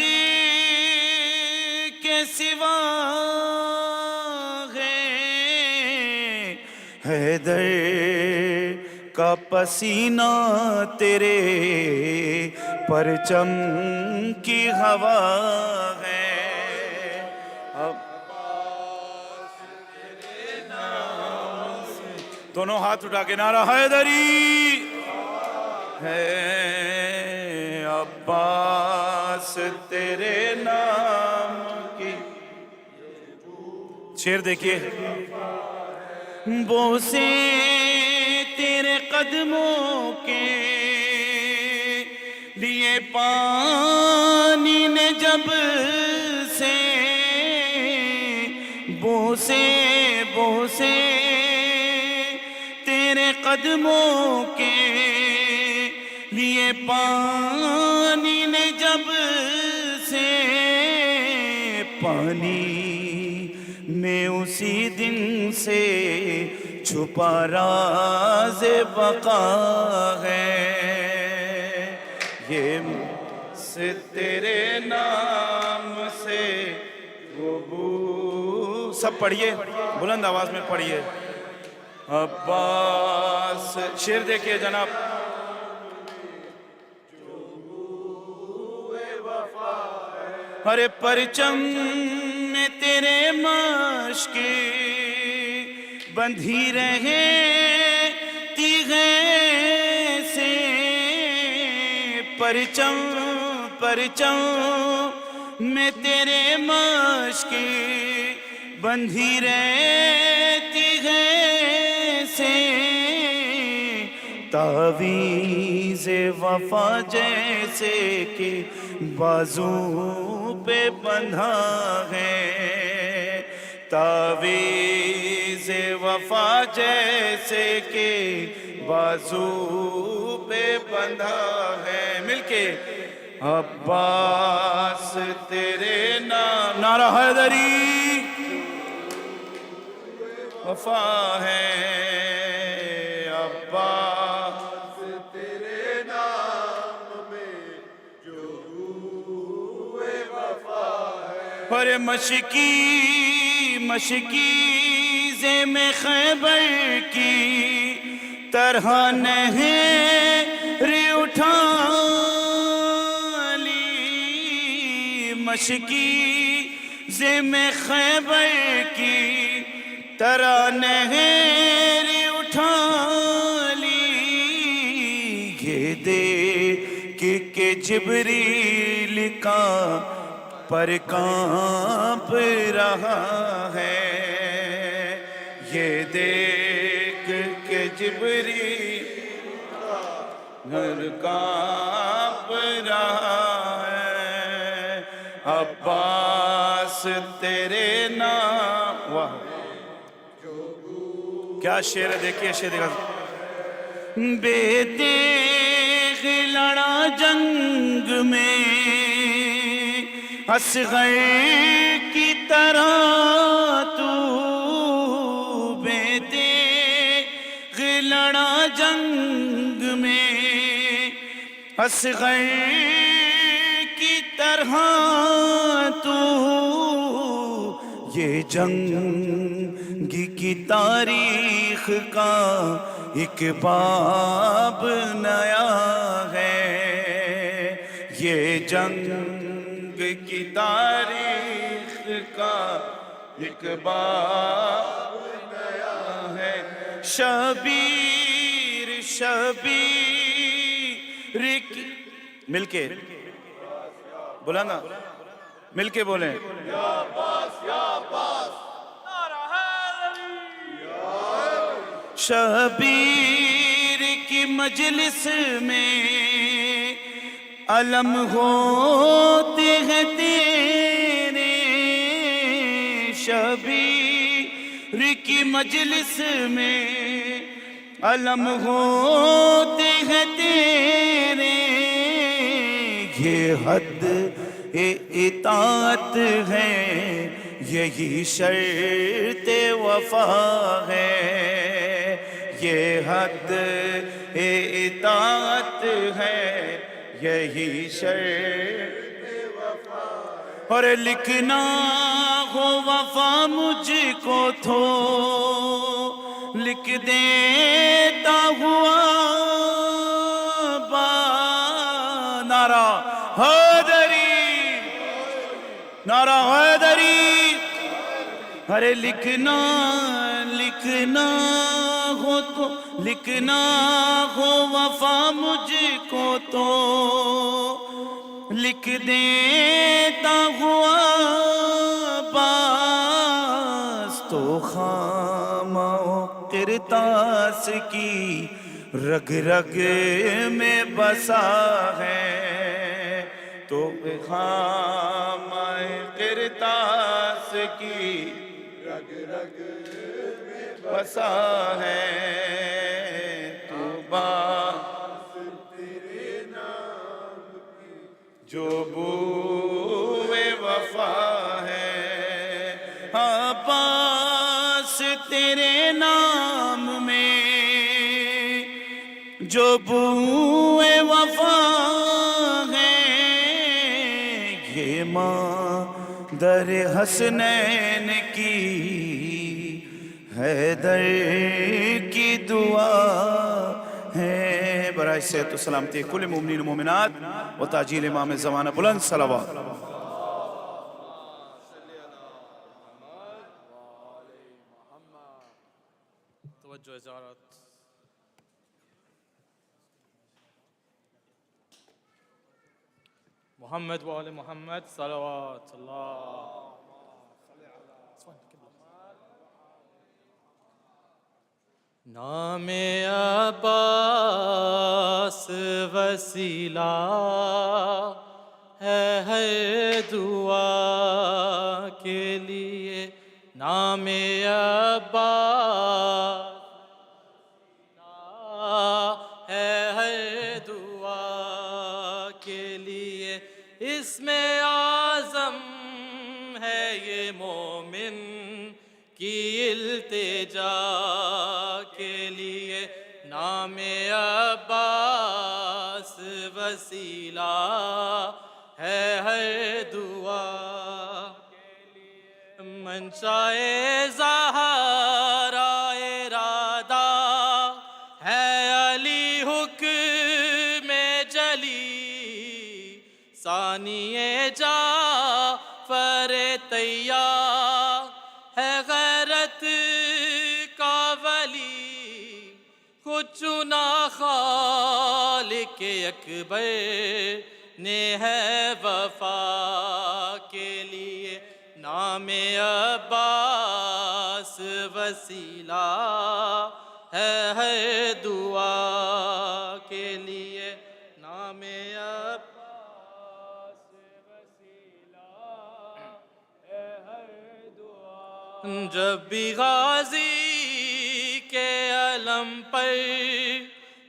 کے سوا ہے، حیدر کا پسینہ تیرے پرچم کی ہوا ہے. دونوں ہاتھ اٹھا کے نعرہ حیدری ہے. عباس تیرے نام کی شعر دیکھیے. بوسے تیرے قدموں کے لیے پانی نے جب سے بوسے قدموں کے لیے پانی نے جب سے پانی میں اسی دن سے چھپا راز بقا ہے یہ سے تیرے نام سے وہ بو سب پڑھیے بلند آواز میں پڑھیے عباس شعر دیکھیے جناب ارے پرچم میں تیرے مشکیں بندھی رہے تیغے سے پرچم میں تیرے مشکیں بندھی رہتی ہے سے تعویذ وفا جیسے کہ بازو پہ بندھا ہے تعویذ وفا جیسے کہ بازو پہ بندھا ہے مل کے عباس تیرے نام نعرہ حیدری وفا ہے عباس تیرے نام میں جو ہوئے وفا ہے پر مشکی میں خیبر کی طرح نہر اٹھا مشکی میں خیبر کی طرح نہر اٹھا لی یہ دیکھ کہ جبریل کا پر کانپ رہا ہے یہ دیکھ کہ جبریل گھر کانپ رہا ہے عباس تیرے نام واہ کیا شعر ہے دیکھیے شعر دیکھا بے تیغ لڑا جنگ میں اصغر کی طرح تو بے تیغ لڑا جنگ میں اصغر کی طرح تو یہ جنگ کی تاریخ کا ایک باب نیا ہے یہ جنگ کی تاریخ کا ایک باب نیا ہے شبیر کی مل کے بولا نا مل کے بولیں یا باس شبیر کی مجلس میں علم ہوتے ہیں تیرے شبیر کی مجلس میں علم ہوتے ہیں تیرے یہ حد اطاعت ہے یہی شرط وفا ہے یہ حد اطاعت ہے یہی شرط وفا اور لکھنا ہو وفا مجھ کو تو لکھ دیتا ہوا نعرہ حیدری نعرہ حیدری ارے لکھنا ہو تو لکھنا ہو وفا مجھ کو تو لکھ دیتا ہوا باس تو خامہ کرتاس کی رگ رگ میں بسا ہے تو خامہ کرتاس کی رگ رگ میں بسا ہے جو بوئے وفا ہے یہ مادر حسنین کی حیدر کی دعا ہے. برائے صحت و سلامتی کل مومنین و مومنات و تاجیل امام زمانہ بلند صلوات. توجہ زیارت. محمد و آل محمد صلوات اللہ. نام عباس وسیلہ ہے ہر دعا کے لیے. نام عباس ہے ہر دعا کے لیے. اس میں اعظم ہے یہ مومن کی التجا کے لیے. نام عباس وسیلہ ہے ہر دعا کے لیے. منشائے زہرا ارادہ ہے علی حکم جلی. ثانی جعفر طیار ہے غیرت کا ولی. خود چنا خالق اکبر نے ہے وفا کے لیے. نام عباس وسیلہ ہے ہر دعا کے لیے. نام عباس وسیلہ ہے ہر دعا. جب بھی غازی کے علم پر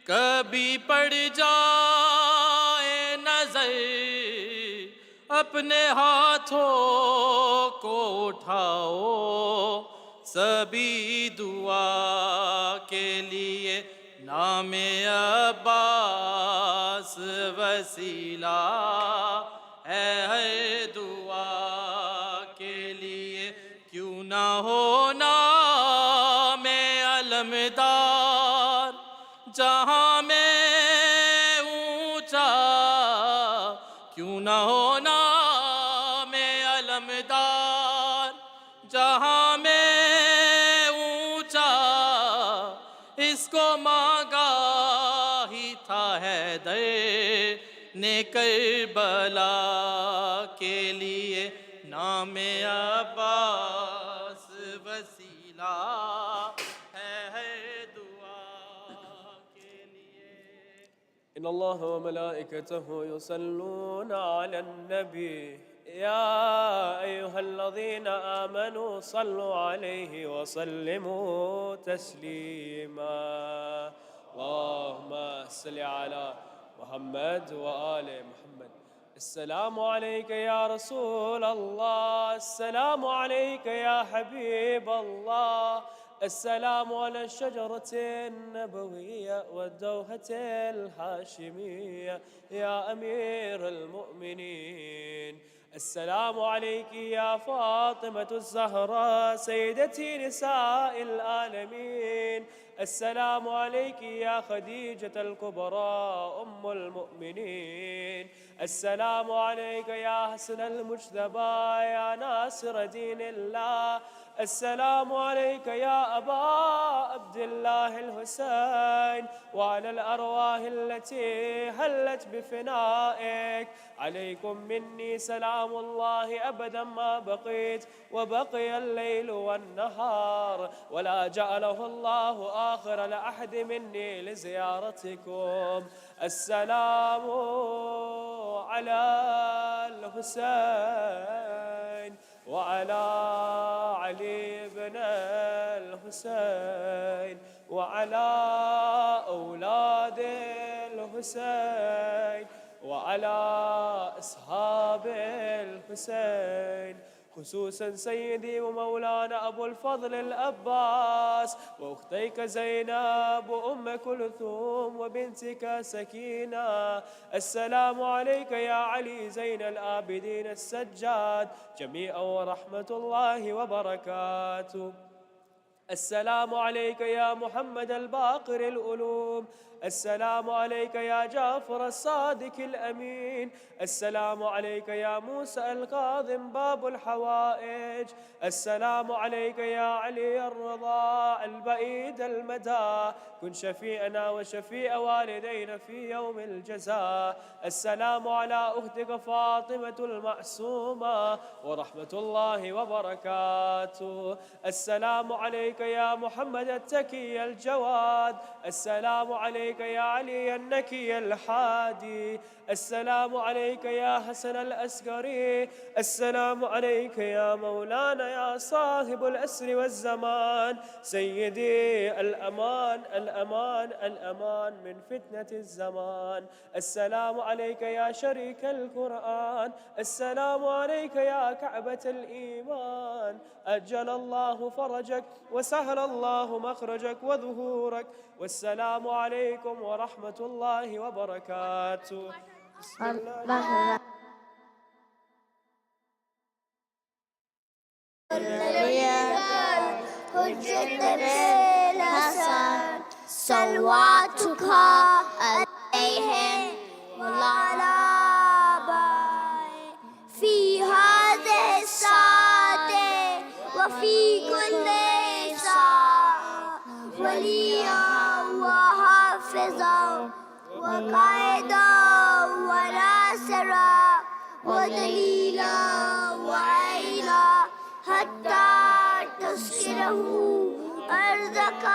کبھی پڑ جائے نظر اپنے ہاتھوں کو اٹھاؤ سبھی دعا کے لیے. نام عباس وسیلہ ہے ہر دعا کے لیے. کیوں نہ ہونا میں علمدار جہاں میں اونچا. کیوں نہ ہونا میں علمدار جہاں میں اونچا. اس کو مانگا ہی تھا حیدر نے کربلا کے لیے. نام عباس وسیلہ ہے ہر دعا کے لیے. ان اللہ و ملائکتہ یصلون علی النبی یا ایہا الذین آمنوا صلوا علیہ وسلموا تسلیما. اللہم صل علی محمد و آل محمد. السلام علیک یا رسول اللہ. السلام علیک یا حبیب اللہ. السلام على الشجرة النبوية والدوحة الهاشمية يا أمير المؤمنين. السلام عليك يا فاطمة الزهراء سيدتي نساء العالمين. السلام عليك يا خديجة الكبرى أم المؤمنين. السلام عليك يا حسن المجتبى يا ناصر دين الله. السلام عليك يا أبا عبد الله الحسين وعلى الأرواح التي هلت بفنائك. عليكم مني سلام الله أبدا ما بقيت وبقي الليل والنهار ولا جعله الله آخر لأحد مني لزيارتكم. السلام على الحسين وعلى علي بن الحسين وعلى أولاد الحسين وعلى أصحاب الحسين. خصوصا سيدي ومولانا أبو الفضل الأباس، وأختيك زينب وأم كلثوم وبنتك سكينة. السلام عليك يا علي زين الآبدين السجاد جميعا ورحمة الله وبركاته. السلام عليك يا محمد الباقر الألوم. السلام عليك يا جعفر الصادق الأمين. السلام عليك يا موسى الكاظم باب الحوائج. السلام عليك يا علي الرضا البعيد المدى، كن شفيعنا وشفيع والدينا في يوم الجزاء. السلام على أختك فاطمة المعصومة ورحمة الله وبركاته. السلام عليك يا محمد التكي الجواد. السلام عليك يا علي النكي الحادي. السلام عليك يا حسن الأسقري. السلام عليك يا مولانا يا صاحب الأسر والزمان. سيدي الأمان الأمان الأمان من فتنة الزمان. السلام عليك يا شريك القرآن. السلام عليك يا كعبة الإيمان. أجل الله فرجك وسهل الله مخرجك وظهورك. والسلام عليكم ورحمة الله وبركاته. بسم الله. صلواتك عليهم وعلى آبائهم في هذه الساعة وفي كل ساعة وليا وحافظا وقائدا وناصرا ودليلا وعينا حتى تسكنه أرضك